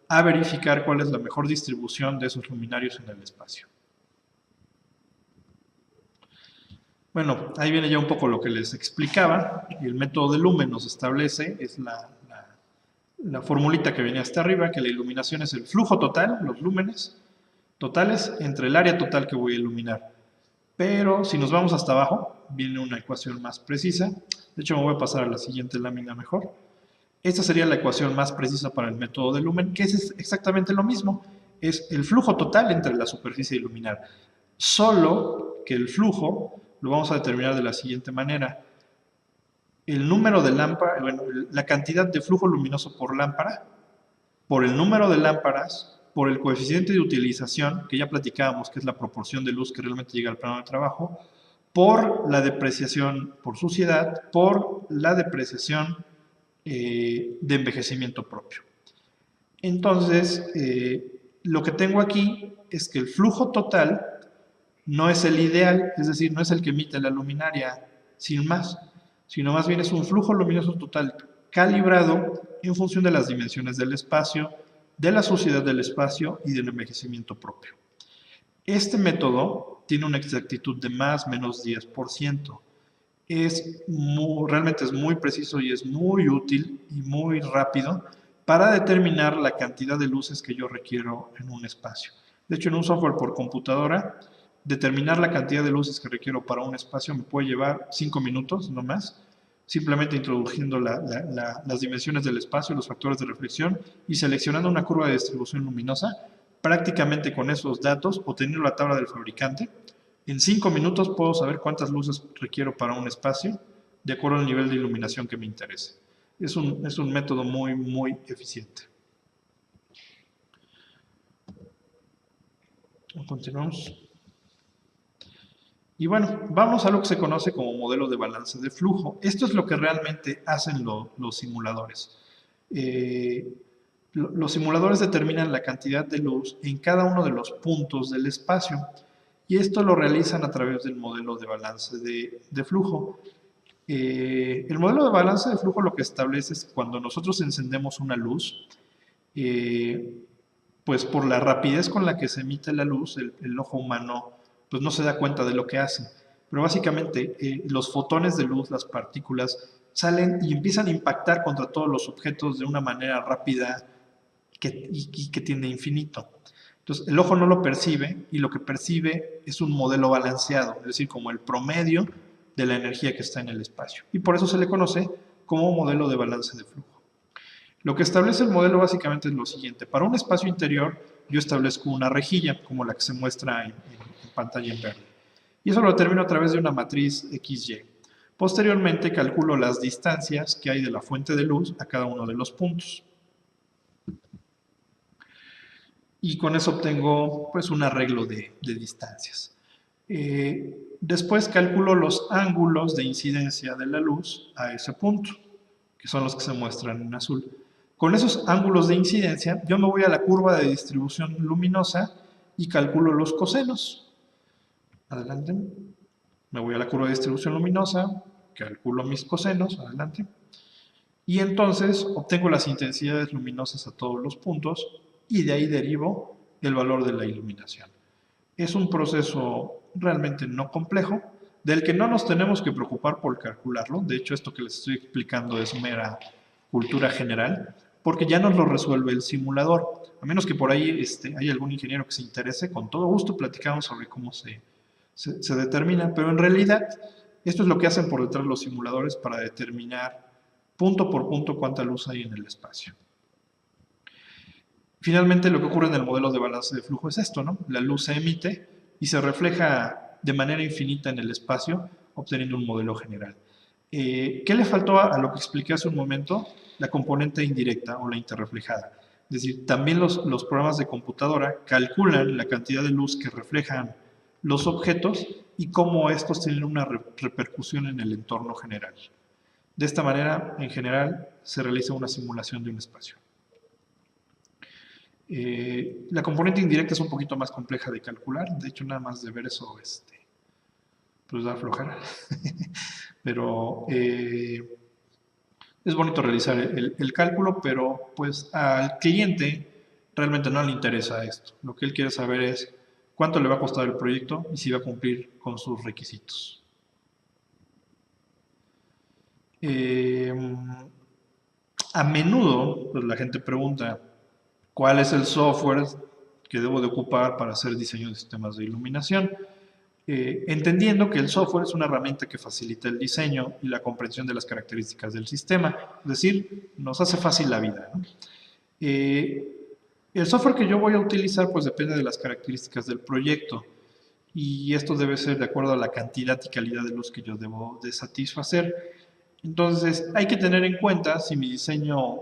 a verificar cuál es la mejor distribución de esos luminarios en el espacio. Bueno, ahí viene ya un poco lo que les explicaba. El método de lumen nos establece, es la formulita que venía hasta arriba, que la iluminación es el flujo total, los lúmenes totales, entre el área total que voy a iluminar. Pero si nos vamos hasta abajo, viene una ecuación más precisa. De hecho, me voy a pasar a la siguiente lámina mejor. Esta sería la ecuación más precisa para el método de lumen, que es exactamente lo mismo. Es el flujo total entre la superficie a iluminar. Solo que el flujo lo vamos a determinar de la siguiente manera. El número de lámparas, bueno, la cantidad de flujo luminoso por lámpara, por el número de lámparas, por el coeficiente de utilización, que ya platicábamos que es la proporción de luz que realmente llega al plano de trabajo, por la depreciación por suciedad, por la depreciación de envejecimiento propio. Entonces, lo que tengo aquí es que el flujo total no es el ideal, es decir, no es el que emite la luminaria sin más, sino más bien es un flujo luminoso total calibrado en función de las dimensiones del espacio, de la suciedad del espacio y del envejecimiento propio. Este método tiene una exactitud de más o menos 10%. Realmente es muy preciso y es muy útil y muy rápido para determinar la cantidad de luces que yo requiero en un espacio. De hecho, en un software por computadora, determinar la cantidad de luces que requiero para un espacio me puede llevar 5 minutos, no más, simplemente introduciendo las dimensiones del espacio, los factores de reflexión y seleccionando una curva de distribución luminosa, prácticamente con esos datos o teniendo la tabla del fabricante. En 5 minutos puedo saber cuántas luces requiero para un espacio de acuerdo al nivel de iluminación que me interese. Es un método muy, muy eficiente. Continuamos. Y bueno, vamos a lo que se conoce como modelo de balance de flujo. Esto es lo que realmente hacen los simuladores. Los simuladores determinan la cantidad de luz en cada uno de los puntos del espacio y esto lo realizan a través del modelo de balance de flujo. El modelo de balance de flujo lo que establece es que cuando nosotros encendemos una luz, pues por la rapidez con la que se emite la luz, el ojo humano pues no se da cuenta de lo que hace. Pero básicamente los fotones de luz, las partículas, salen y empiezan a impactar contra todos los objetos de una manera rápida y que tiende a infinito. Entonces el ojo no lo percibe y lo que percibe es un modelo balanceado, es decir, como el promedio de la energía que está en el espacio. Y por eso se le conoce como modelo de balance de flujo. Lo que establece el modelo básicamente es lo siguiente. Para un espacio interior yo establezco una rejilla, como la que se muestra en pantalla en verde. Y eso lo determino a través de una matriz XY. Posteriormente calculo las distancias que hay de la fuente de luz a cada uno de los puntos. Y con eso obtengo pues un arreglo de distancias. Después calculo los ángulos de incidencia de la luz a ese punto, que son los que se muestran en azul. Con esos ángulos de incidencia yo me voy a la curva de distribución luminosa y calculo los cosenos. Adelante. Me voy a la curva de distribución luminosa, calculo mis cosenos, adelante. Y entonces obtengo las intensidades luminosas a todos los puntos y de ahí derivo el valor de la iluminación. Es un proceso realmente no complejo, del que no nos tenemos que preocupar por calcularlo. De hecho, esto que les estoy explicando es mera cultura general, porque ya nos lo resuelve el simulador. A menos que por ahí hay algún ingeniero que se interese, con todo gusto platicamos sobre cómo se determina, pero en realidad esto es lo que hacen por detrás los simuladores para determinar punto por punto cuánta luz hay en el espacio. Finalmente, lo que ocurre en el modelo de balance de flujo es esto, ¿no? La luz se emite y se refleja de manera infinita en el espacio, obteniendo un modelo general. ¿Qué le faltó a lo que expliqué hace un momento? La componente indirecta o la interreflejada. Es decir, también los programas de computadora calculan la cantidad de luz que reflejan los objetos y cómo estos tienen una repercusión en el entorno general. De esta manera, en general, se realiza una simulación de un espacio. La componente indirecta es un poquito más compleja de calcular. De hecho, nada más de ver eso, pues da flojera. Pero es bonito realizar el cálculo, pero pues al cliente realmente no le interesa esto. Lo que él quiere saber es cuánto le va a costar el proyecto y si va a cumplir con sus requisitos. A menudo pues, la gente pregunta cuál es el software que debo de ocupar para hacer diseño de sistemas de iluminación, entendiendo que el software es una herramienta que facilita el diseño y la comprensión de las características del sistema, es decir, nos hace fácil la vida, ¿no? El software que yo voy a utilizar pues depende de las características del proyecto y esto debe ser de acuerdo a la cantidad y calidad de luz que yo debo de satisfacer. Entonces hay que tener en cuenta si mi diseño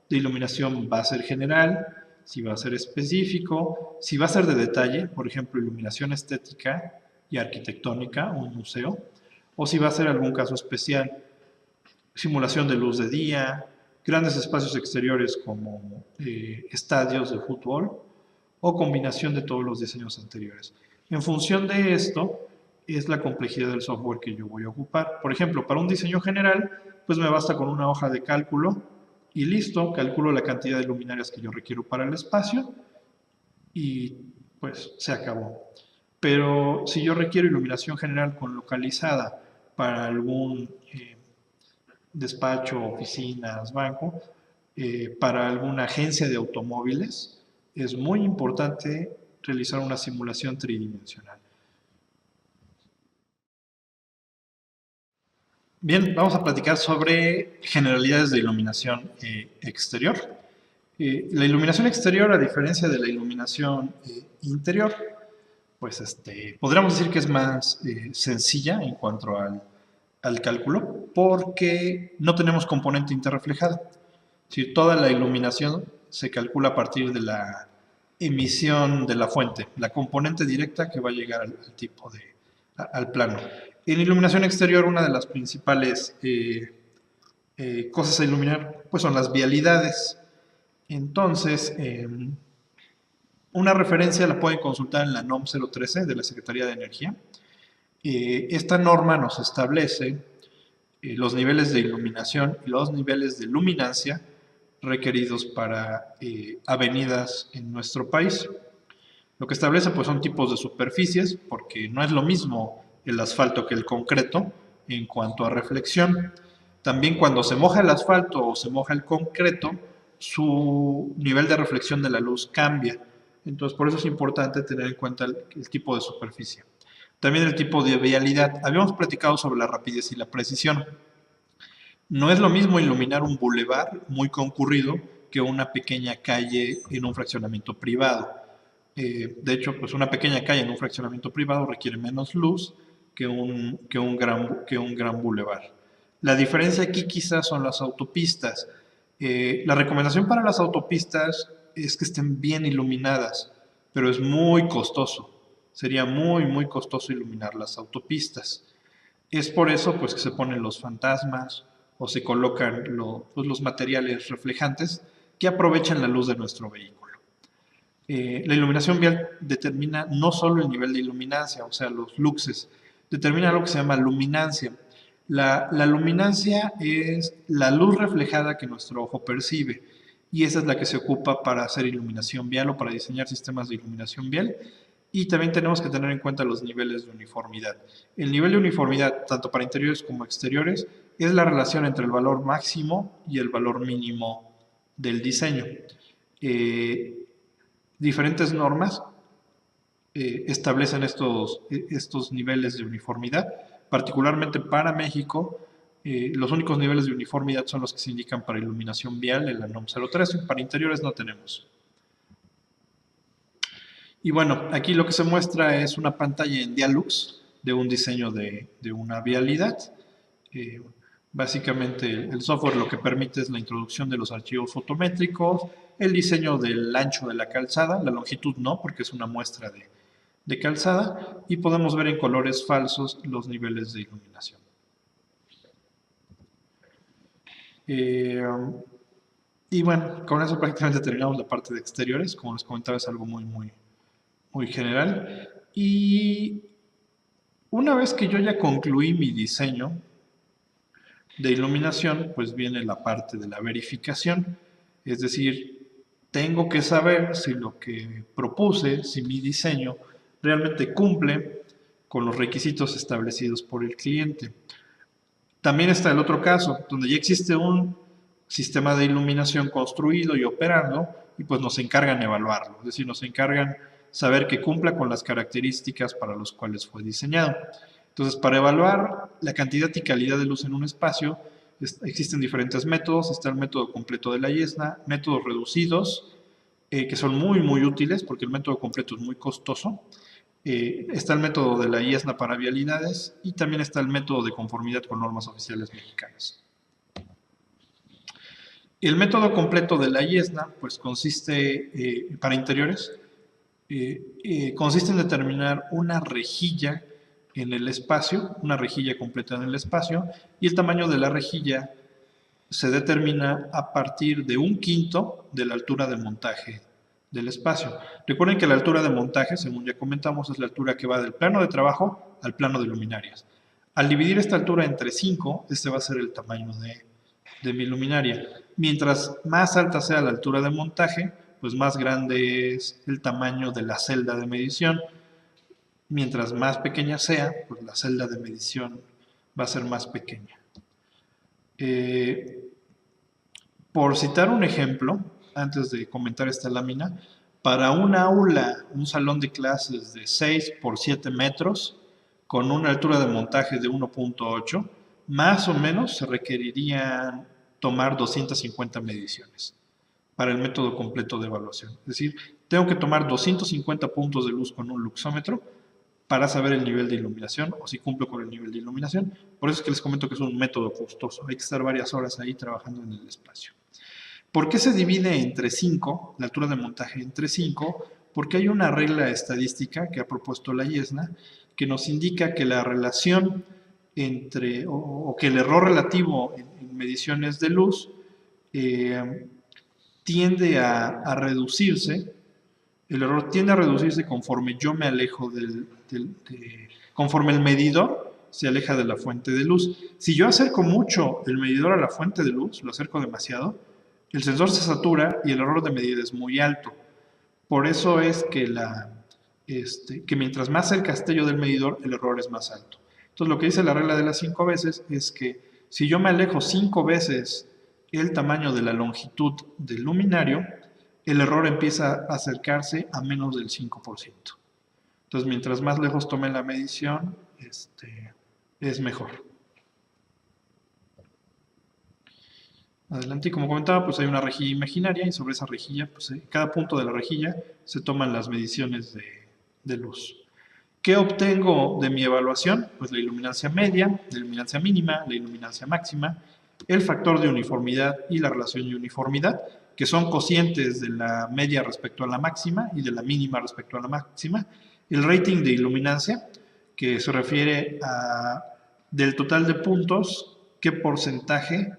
de iluminación va a ser general, si va a ser específico, si va a ser de detalle, por ejemplo, iluminación estética y arquitectónica, un museo, o si va a ser algún caso especial, simulación de luz de día, grandes espacios exteriores como estadios de fútbol, o combinación de todos los diseños anteriores. En función de esto, es la complejidad del software que yo voy a ocupar. Por ejemplo, para un diseño general, pues me basta con una hoja de cálculo y listo, calculo la cantidad de luminarias que yo requiero para el espacio y pues se acabó. Pero si yo requiero iluminación general con localizada para algún despacho, oficinas, banco, para alguna agencia de automóviles, es muy importante realizar una simulación tridimensional. Bien, vamos a platicar sobre generalidades de iluminación exterior. La iluminación exterior, a diferencia de la iluminación interior, pues podríamos decir que es más sencilla en cuanto al cálculo, porque no tenemos componente interreflejada. Es decir, toda la iluminación se calcula a partir de la emisión de la fuente, la componente directa que va a llegar al plano. En iluminación exterior, una de las principales cosas a iluminar pues son las vialidades. Entonces, una referencia la pueden consultar en la NOM 013 de la Secretaría de Energía. Esta norma nos establece los niveles de iluminación y los niveles de luminancia requeridos para avenidas en nuestro país. Lo que establece pues son tipos de superficies, porque no es lo mismo el asfalto que el concreto en cuanto a reflexión. También cuando se moja el asfalto o se moja el concreto, su nivel de reflexión de la luz cambia. Entonces, por eso es importante tener en cuenta el tipo de superficie. También el tipo de vialidad. Habíamos platicado sobre la rapidez y la precisión. No es lo mismo iluminar un bulevar muy concurrido que una pequeña calle en un fraccionamiento privado. De hecho, pues una pequeña calle en un fraccionamiento privado requiere menos luz que un gran bulevar. La diferencia aquí quizás son las autopistas. La recomendación para las autopistas es que estén bien iluminadas, pero es muy costoso. Sería muy costoso iluminar las autopistas. Es por eso pues, que se ponen los fantasmas o se colocan los materiales reflejantes que aprovechan la luz de nuestro vehículo. La iluminación vial determina no solo el nivel de iluminancia, o sea, los luxes, determina algo que se llama luminancia. La luminancia es la luz reflejada que nuestro ojo percibe y esa es la que se ocupa para hacer iluminación vial o para diseñar sistemas de iluminación vial. Y también tenemos que tener en cuenta los niveles de uniformidad. El nivel de uniformidad, tanto para interiores como exteriores, es la relación entre el valor máximo y el valor mínimo del diseño. Diferentes normas establecen estos niveles de uniformidad. Particularmente para México, los únicos niveles de uniformidad son los que se indican para iluminación vial en la NOM 013. Para interiores no tenemos. Y bueno, aquí lo que se muestra es una pantalla en Dialux de un diseño de una vialidad. Básicamente el software lo que permite es la introducción de los archivos fotométricos, el diseño del ancho de la calzada, la longitud no, porque es una muestra de calzada, y podemos ver en colores falsos los niveles de iluminación. Y bueno, con eso prácticamente terminamos la parte de exteriores. Como les comentaba, es algo muy general. Y una vez que yo ya concluí mi diseño de iluminación, pues viene la parte de la verificación. Es decir, tengo que saber si lo que propuse, si mi diseño realmente cumple con los requisitos establecidos por el cliente. También está el otro caso, donde ya existe un sistema de iluminación construido y operando, y pues nos encargan evaluarlo, es decir, nos encargan saber que cumpla con las características para los cuales fue diseñado. Entonces, para evaluar la cantidad y calidad de luz en un espacio, existen diferentes métodos. Está el método completo de la IESNA, métodos reducidos, que son muy útiles porque el método completo es muy costoso. Está el método de la IESNA para vialidades y también está el método de conformidad con normas oficiales mexicanas. El método completo de la IESNA, pues consiste, para interiores, consiste en determinar una rejilla en el espacio, una rejilla completa en el espacio, y el tamaño de la rejilla se determina a partir de 1/5 de la altura de montaje del espacio. Recuerden que la altura de montaje, según ya comentamos, es la altura que va del plano de trabajo al plano de luminarias. Al dividir esta altura entre 5, este va a ser el tamaño de mi luminaria. Mientras más alta sea la altura de montaje, pues más grande es el tamaño de la celda de medición. Mientras más pequeña sea, pues la celda de medición va a ser más pequeña. Por citar un ejemplo, antes de comentar esta lámina, para un aula, un salón de clases de 6 por 7 metros, con una altura de montaje de 1.8, más o menos se requerirían tomar 250 mediciones para el método completo de evaluación. Es decir, tengo que tomar 250 puntos de luz con un luxómetro para saber el nivel de iluminación o si cumplo con el nivel de iluminación. Por eso es que les comento que es un método costoso. Hay que estar varias horas ahí trabajando en el espacio. ¿Por qué se divide entre 5, la altura de montaje entre 5? Porque hay una regla estadística que ha propuesto la IESNA que nos indica que la relación entre, o que el error relativo en mediciones de luz tiende a reducirse. El error tiende a reducirse conforme yo me alejo conforme el medidor se aleja de la fuente de luz. Si yo acerco mucho el medidor a la fuente de luz, lo acerco demasiado, el sensor se satura y el error de medida es muy alto. Por eso es que, que mientras más cerca esté yo del medidor, el error es más alto. Entonces, lo que dice la regla de las 5 veces es que si yo me alejo 5 veces el tamaño de la longitud del luminario, el error empieza a acercarse a menos del 5%. Entonces, mientras más lejos tome la medición, es mejor. Adelante, y como comentaba, pues hay una rejilla imaginaria y sobre esa rejilla, pues cada punto de la rejilla se toman las mediciones de luz. ¿Qué obtengo de mi evaluación? Pues la iluminancia media, la iluminancia mínima, la iluminancia máxima, el factor de uniformidad y la relación de uniformidad, que son cocientes de la media respecto a la máxima y de la mínima respecto a la máxima, el rating de iluminancia, que se refiere a del total de puntos, qué porcentaje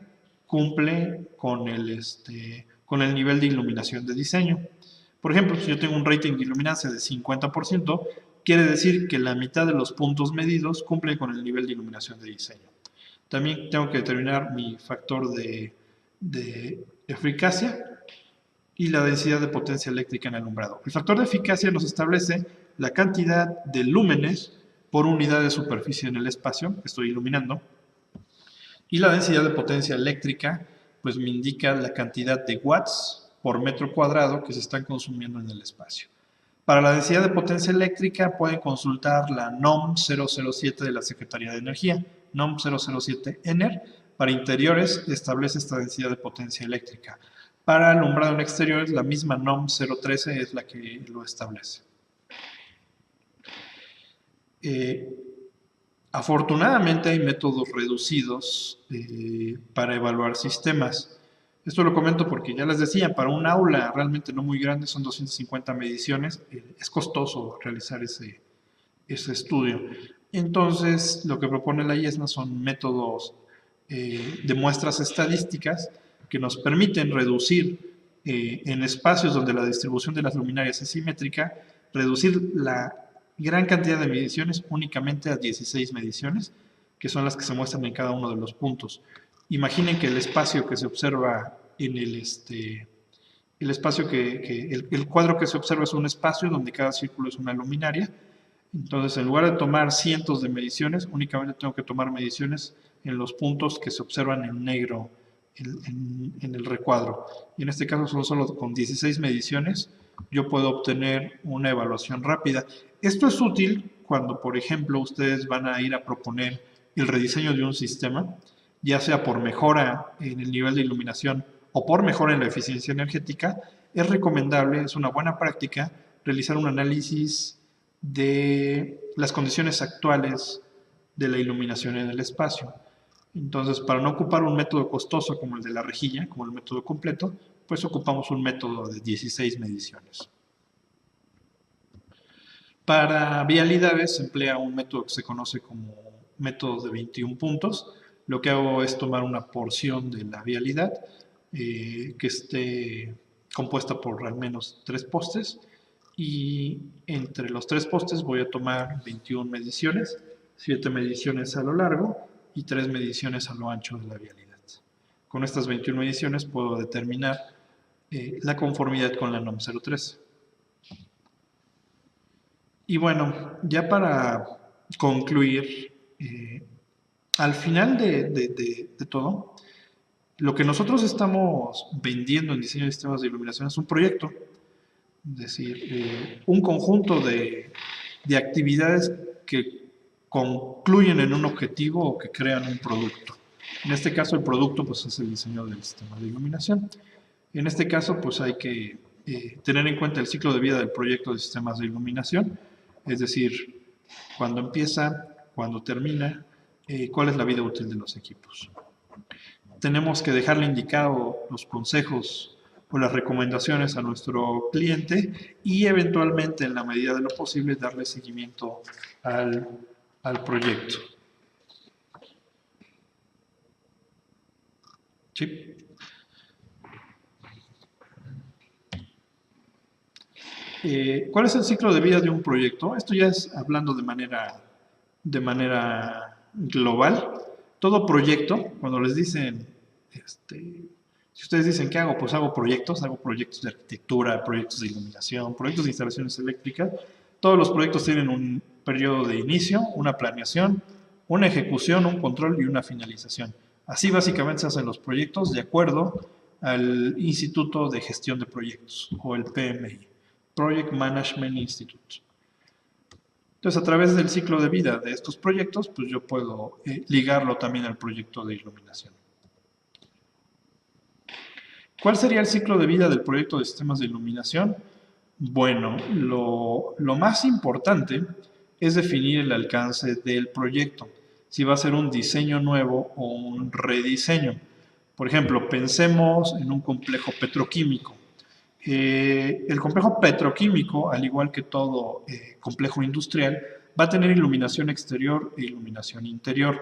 cumple con el nivel de iluminación de diseño. Por ejemplo, si yo tengo un rating de iluminancia de 50%, quiere decir que la mitad de los puntos medidos cumplen con el nivel de iluminación de diseño. También tengo que determinar mi factor de eficacia y la densidad de potencia eléctrica en el alumbrado. El factor de eficacia nos establece la cantidad de lúmenes por unidad de superficie en el espacio que estoy iluminando, y la densidad de potencia eléctrica pues me indica la cantidad de watts por metro cuadrado que se están consumiendo en el espacio. Para la densidad de potencia eléctrica pueden consultar la NOM 007 de la Secretaría de Energía, NOM 007 ENER. Para interiores establece esta densidad de potencia eléctrica. Para alumbrado en exteriores, la misma NOM 013 es la que lo establece. Afortunadamente hay métodos reducidos para evaluar sistemas. Esto lo comento porque ya les decía, para un aula realmente no muy grande, son 250 mediciones, es costoso realizar ese estudio. Entonces, lo que propone la IESMA son métodos de muestras estadísticas que nos permiten reducir en espacios donde la distribución de las luminarias es simétrica, reducir la gran cantidad de mediciones únicamente a 16 mediciones, que son las que se muestran en cada uno de los puntos. Imaginen que el espacio que se observa en el cuadro que se observa es un espacio donde cada círculo es una luminaria. Entonces, en lugar de tomar cientos de mediciones, únicamente tengo que tomar mediciones en los puntos que se observan en negro en el recuadro. Y en este caso, solo con 16 mediciones, yo puedo obtener una evaluación rápida. Esto es útil cuando, por ejemplo, ustedes van a ir a proponer el rediseño de un sistema, ya sea por mejora en el nivel de iluminación o por mejora en la eficiencia energética. Es recomendable, es una buena práctica, realizar un análisis de las condiciones actuales de la iluminación en el espacio. Entonces, para no ocupar un método costoso como el de la rejilla, como el método completo, pues ocupamos un método de 16 mediciones. Para vialidades se emplea un método que se conoce como método de 21 puntos. Lo que hago es tomar una porción de la vialidad que esté compuesta por al menos 3 postes, y entre los 3 postes voy a tomar 21 mediciones, 7 mediciones a lo largo y 3 mediciones a lo ancho de la vialidad. Con estas 21 mediciones puedo determinar la conformidad con la NOM 013. Y bueno, ya para concluir, al final de todo, lo que nosotros estamos vendiendo en diseño de sistemas de iluminación es un proyecto, es decir, un conjunto de actividades que concluyen en un objetivo o que crean un producto. En este caso, el producto pues, es el diseño del sistema de iluminación. En este caso, pues hay que tener en cuenta el ciclo de vida del proyecto de sistemas de iluminación, es decir, cuándo empieza, cuándo termina, cuál es la vida útil de los equipos. Tenemos que dejarle indicado los consejos o las recomendaciones a nuestro cliente y eventualmente, en la medida de lo posible, darle seguimiento al proyecto. ¿Sí? ¿Cuál es el ciclo de vida de un proyecto? Esto ya es hablando de manera global. Todo proyecto, cuando les dicen, si ustedes dicen, ¿qué hago? Pues hago proyectos de arquitectura, proyectos de iluminación, proyectos de instalaciones eléctricas. Todos los proyectos tienen un periodo de inicio, una planeación, una ejecución, un control y una finalización. Así básicamente se hacen los proyectos de acuerdo al Instituto de Gestión de Proyectos, o el PMI. Project Management Institute. Entonces, a través del ciclo de vida de estos proyectos, pues yo puedo ligarlo también al proyecto de iluminación. ¿Cuál sería el ciclo de vida del proyecto de sistemas de iluminación? Bueno, lo más importante es definir el alcance del proyecto, si va a ser un diseño nuevo o un rediseño. Por ejemplo, pensemos en un complejo petroquímico. El complejo petroquímico, al igual que todo complejo industrial, va a tener iluminación exterior e iluminación interior.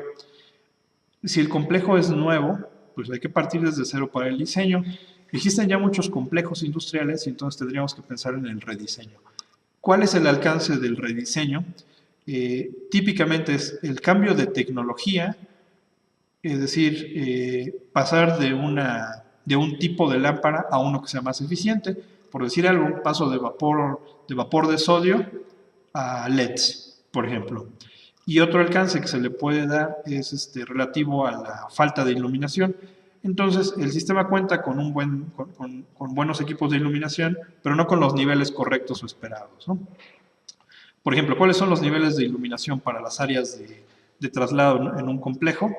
Si el complejo es nuevo, pues hay que partir desde cero para el diseño. Existen ya muchos complejos industriales y entonces tendríamos que pensar en el rediseño. ¿Cuál es el alcance del rediseño? Típicamente es el cambio de tecnología, es decir, pasar de un tipo de lámpara a uno que sea más eficiente. Por decir algo, paso de vapor de sodio a LEDs, por ejemplo. Y otro alcance que se le puede dar es relativo a la falta de iluminación. Entonces, el sistema cuenta con, con buenos equipos de iluminación, pero no con los niveles correctos o esperados, ¿no? Por ejemplo, ¿cuáles son los niveles de iluminación para las áreas de traslado en un complejo?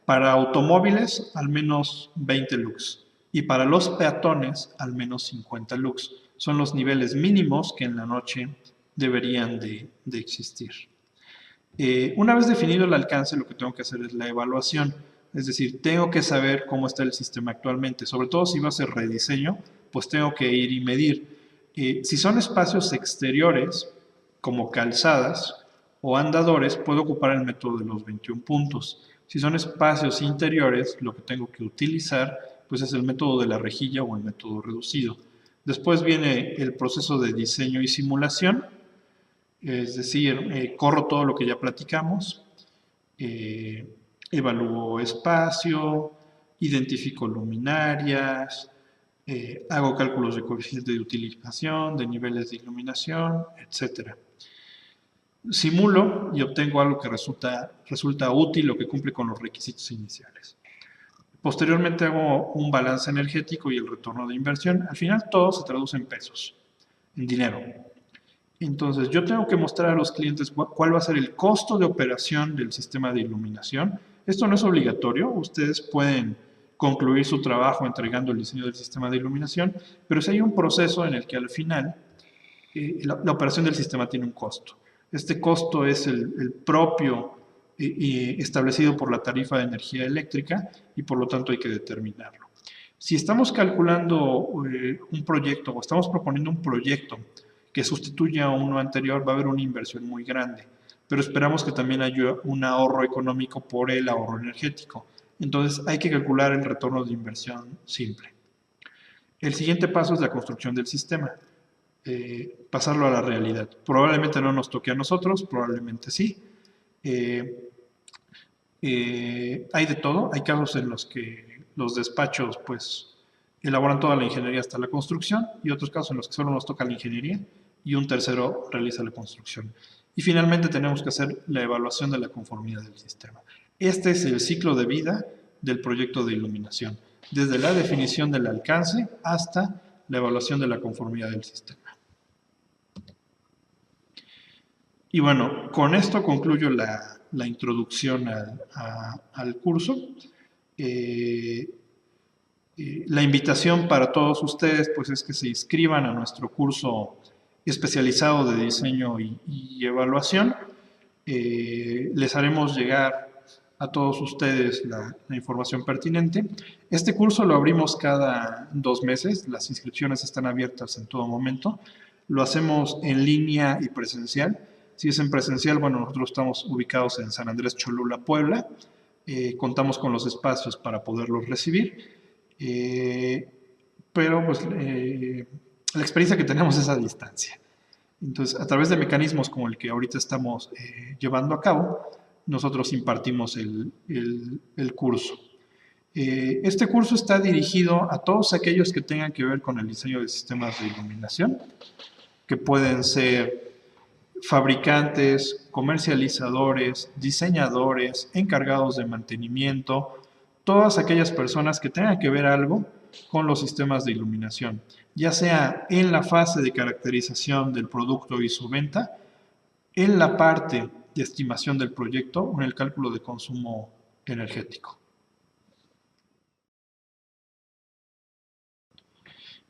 Para automóviles, al menos 20 lux. Y para los peatones, al menos 50 lux. Son los niveles mínimos que en la noche deberían de existir. Una vez definido el alcance, lo que tengo que hacer es la evaluación. Es decir, tengo que saber cómo está el sistema actualmente. Sobre todo si va a ser rediseño, pues tengo que ir y medir. Si son espacios exteriores, como calzadas o andadores, puedo ocupar el método de los 21 puntos. Si son espacios interiores, lo que tengo que utilizar pues es el método de la rejilla o el método reducido. Después viene el proceso de diseño y simulación, es decir, corro todo lo que ya platicamos, evalúo espacio, identifico luminarias, hago cálculos de coeficiente de utilización, de niveles de iluminación, etc. Simulo y obtengo algo que resulta útil o que cumple con los requisitos iniciales. Posteriormente hago un balance energético y el retorno de inversión. Al final todo se traduce en pesos, en dinero. Entonces yo tengo que mostrar a los clientes cuál va a ser el costo de operación del sistema de iluminación. Esto no es obligatorio, ustedes pueden concluir su trabajo entregando el diseño del sistema de iluminación, pero si hay un proceso en el que al final la operación del sistema tiene un costo. Este costo es el propio establecido por la tarifa de energía eléctrica y por lo tanto hay que determinarlo. Si estamos calculando un proyecto o estamos proponiendo un proyecto que sustituya a uno anterior, va a haber una inversión muy grande, pero esperamos que también haya un ahorro económico por el ahorro energético. Entonces hay que calcular el retorno de inversión simple. El siguiente paso es la construcción del sistema. Pasarlo a la realidad. Probablemente no nos toque a nosotros, probablemente sí. Hay de todo, hay casos en los que los despachos pues elaboran toda la ingeniería hasta la construcción y otros casos en los que solo nos toca la ingeniería y un tercero realiza la construcción. Y finalmente tenemos que hacer la evaluación de la conformidad del sistema. Este es el ciclo de vida del proyecto de iluminación, desde la definición del alcance hasta la evaluación de la conformidad del sistema. Y bueno, con esto concluyo la introducción al curso. La invitación para todos ustedes pues es que se inscriban a nuestro curso especializado de diseño y evaluación. Les haremos llegar a todos ustedes la información pertinente. Este curso lo abrimos cada 2 meses, las inscripciones están abiertas en todo momento. Lo hacemos en línea y presencial. Si es en presencial, bueno, nosotros estamos ubicados en San Andrés Cholula, Puebla. Contamos con los espacios para poderlos recibir. Pero pues la experiencia que tenemos es a distancia. Entonces, a través de mecanismos como el que ahorita estamos llevando a cabo, nosotros impartimos el curso. Este curso está dirigido a todos aquellos que tengan que ver con el diseño de sistemas de iluminación, que pueden ser fabricantes, comercializadores, diseñadores, encargados de mantenimiento, todas aquellas personas que tengan que ver algo con los sistemas de iluminación, ya sea en la fase de caracterización del producto y su venta, en la parte de estimación del proyecto o en el cálculo de consumo energético.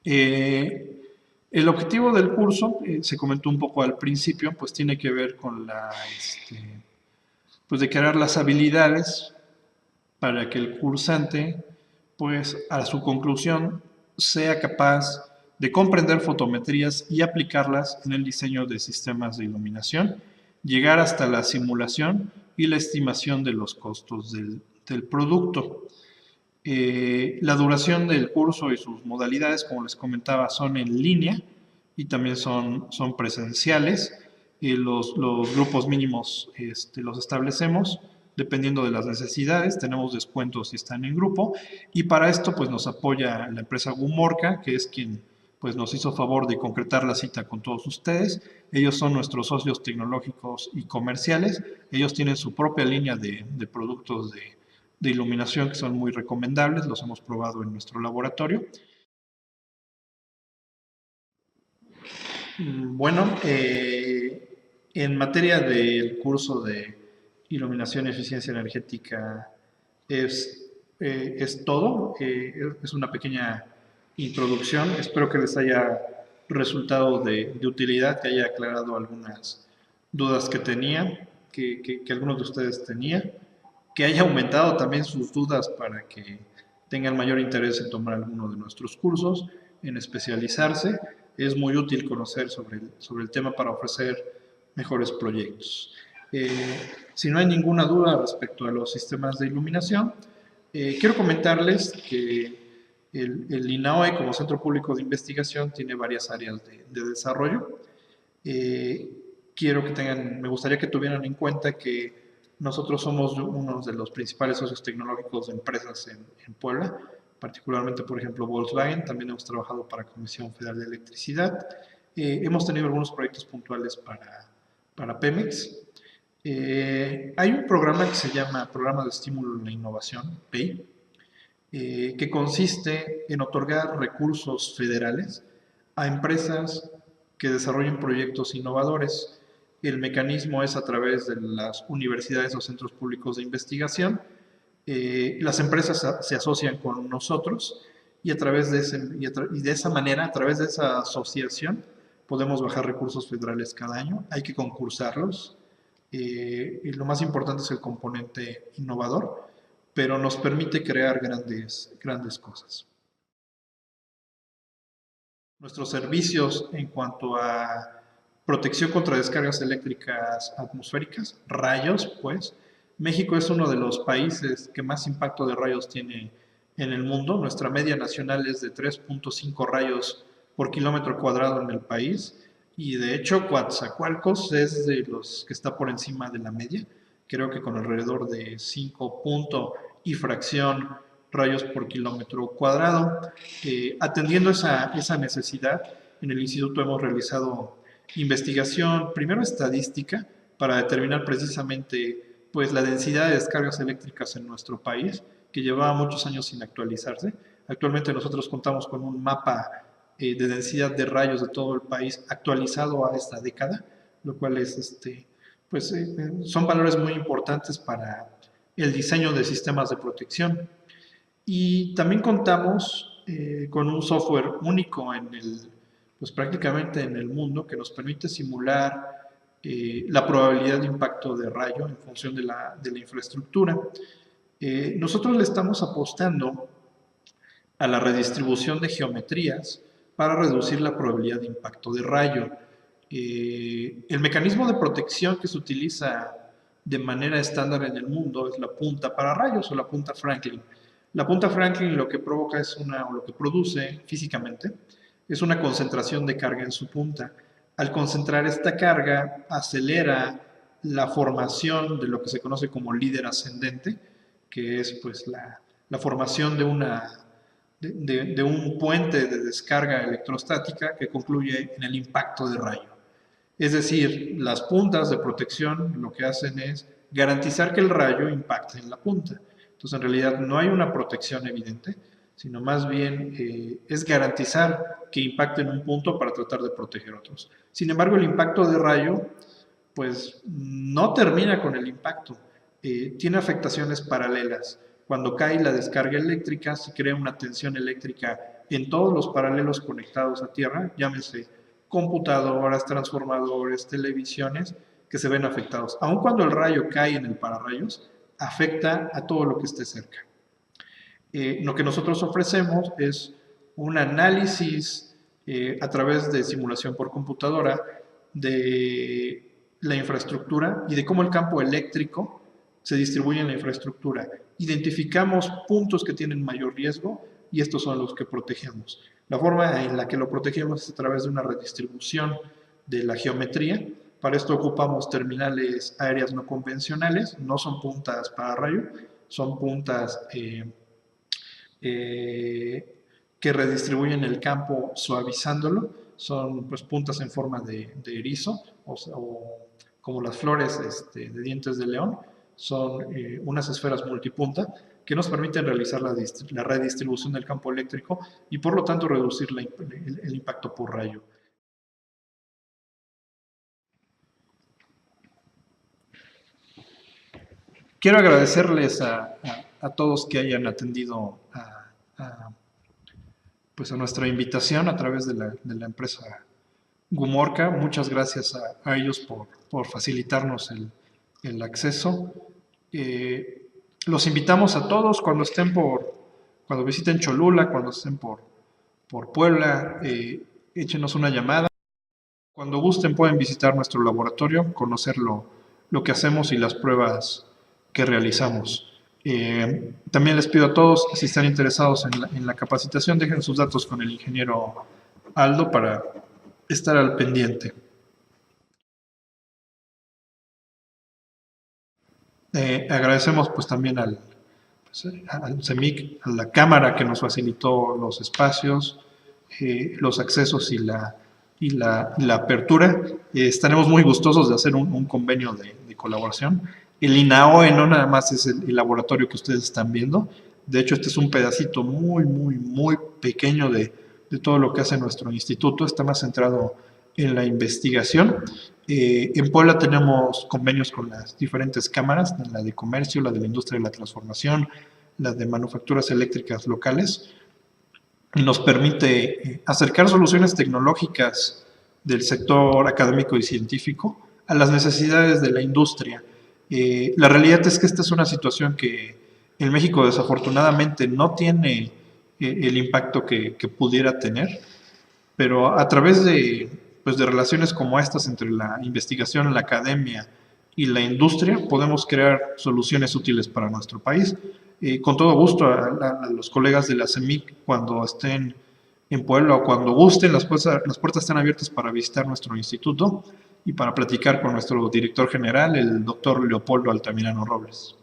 El objetivo del curso, se comentó un poco al principio, pues tiene que ver con pues de crear las habilidades para que el cursante, pues a su conclusión, sea capaz de comprender fotometrías y aplicarlas en el diseño de sistemas de iluminación, llegar hasta la simulación y la estimación de los costos del producto. La duración del curso y sus modalidades, como les comentaba, son en línea y también son presenciales. Los grupos mínimos los establecemos dependiendo de las necesidades. Tenemos descuentos si están en grupo y para esto pues nos apoya la empresa Gumorca, que es quien pues nos hizo favor de concretar la cita con todos ustedes. Ellos son nuestros socios tecnológicos y comerciales. Ellos tienen su propia línea de productos de iluminación que son muy recomendables, los hemos probado en nuestro laboratorio. Bueno, en materia del curso de iluminación y eficiencia energética es todo. Es una pequeña introducción. Espero que les haya resultado de utilidad, que haya aclarado algunas dudas que tenía, que algunos de ustedes tenían, que haya aumentado también sus dudas para que tengan mayor interés en tomar alguno de nuestros cursos, en especializarse. Es muy útil conocer sobre el tema para ofrecer mejores proyectos. Si no hay ninguna duda respecto a los sistemas de iluminación, quiero comentarles que el INAOE como Centro Público de Investigación tiene varias áreas de desarrollo. Me gustaría que tuvieran en cuenta que nosotros somos uno de los principales socios tecnológicos de empresas en Puebla, particularmente, por ejemplo, Volkswagen. También hemos trabajado para Comisión Federal de Electricidad. Hemos tenido algunos proyectos puntuales para Pemex. Hay un programa que se llama Programa de Estímulo a la Innovación, PEI, que consiste en otorgar recursos federales a empresas que desarrollen proyectos innovadores. El mecanismo es a través de las universidades o centros públicos de investigación. Las empresas se asocian con nosotros y de esa manera, a través de esa asociación, podemos bajar recursos federales cada año. Hay que concursarlos. Y lo más importante es el componente innovador, pero nos permite crear grandes cosas. Nuestros servicios en cuanto a protección contra descargas eléctricas atmosféricas, rayos, pues, México es uno de los países que más impacto de rayos tiene en el mundo. Nuestra media nacional es de 3.5 rayos por kilómetro cuadrado en el país. Y de hecho, Coatzacoalcos es de los que está por encima de la media. Creo que con alrededor de 5 punto y fracción rayos por kilómetro cuadrado. Atendiendo esa necesidad, en el instituto hemos realizado investigación, primero estadística, para determinar precisamente pues, la densidad de descargas eléctricas en nuestro país, que llevaba muchos años sin actualizarse. Actualmente nosotros contamos con un mapa de densidad de rayos de todo el país actualizado a esta década, lo cual es, son valores muy importantes para el diseño de sistemas de protección. Y también contamos con un software único pues prácticamente en el mundo que nos permite simular la probabilidad de impacto de rayo en función de la infraestructura. Nosotros le estamos apostando a la redistribución de geometrías para reducir la probabilidad de impacto de rayo. El mecanismo de protección que se utiliza de manera estándar en el mundo es la punta para rayos o la punta Franklin. La punta Franklin lo que provoca o lo que produce físicamente es una concentración de carga en su punta. Al concentrar esta carga, acelera la formación de lo que se conoce como líder ascendente, que es pues la formación de un puente de descarga electrostática que concluye en el impacto de rayo. Es decir, las puntas de protección lo que hacen es garantizar que el rayo impacte en la punta. Entonces, en realidad no hay una protección evidente, sino más bien es garantizar que impacte en un punto para tratar de proteger otros. Sin embargo, el impacto de rayo, pues no termina con el impacto, tiene afectaciones paralelas. Cuando cae la descarga eléctrica, se crea una tensión eléctrica en todos los paralelos conectados a tierra, llámese computadoras, transformadores, televisiones, que se ven afectados. Aun cuando el rayo cae en el pararrayos, afecta a todo lo que esté cerca. Lo que nosotros ofrecemos es un análisis a través de simulación por computadora de la infraestructura y de cómo el campo eléctrico se distribuye en la infraestructura. Identificamos puntos que tienen mayor riesgo y estos son los que protegemos. La forma en la que lo protegemos es a través de una redistribución de la geometría. Para esto ocupamos terminales aéreas no convencionales, no son puntas para rayo, son puntas que redistribuyen el campo suavizándolo, son pues puntas en forma de erizo o como las flores de dientes de león, son unas esferas multipunta que nos permiten realizar la redistribución del campo eléctrico y por lo tanto reducir el impacto por rayo. Quiero agradecerles a todos que hayan atendido pues a nuestra invitación a través de la empresa Gumorca. Muchas gracias a ellos por facilitarnos el acceso. Los invitamos a todos cuando visiten Cholula, cuando estén por Puebla, échenos una llamada. Cuando gusten pueden visitar nuestro laboratorio, conocer lo que hacemos y las pruebas que realizamos. También les pido a todos, si están interesados en la capacitación, dejen sus datos con el ingeniero Aldo para estar al pendiente. Agradecemos pues también al CEMIC, a la Cámara que nos facilitó los espacios, los accesos y la apertura. Estaremos muy gustosos de hacer un convenio de colaboración. El INAOE no nada más es el laboratorio que ustedes están viendo. De hecho, este es un pedacito muy pequeño de todo lo que hace nuestro instituto. Está más centrado en la investigación. En Puebla tenemos convenios con las diferentes cámaras, la de comercio, la de la industria de la transformación, la de manufacturas eléctricas locales. Nos permite acercar soluciones tecnológicas del sector académico y científico a las necesidades de la industria. La realidad es que esta es una situación que en México desafortunadamente no tiene el impacto que pudiera tener, pero a través de relaciones como estas entre la investigación, la academia y la industria podemos crear soluciones útiles para nuestro país. Con todo gusto a los colegas de la CEMIC, cuando estén en Puebla o cuando gusten, las puertas están abiertas para visitar nuestro instituto y para platicar con nuestro director general, el doctor Leopoldo Altamirano Robles.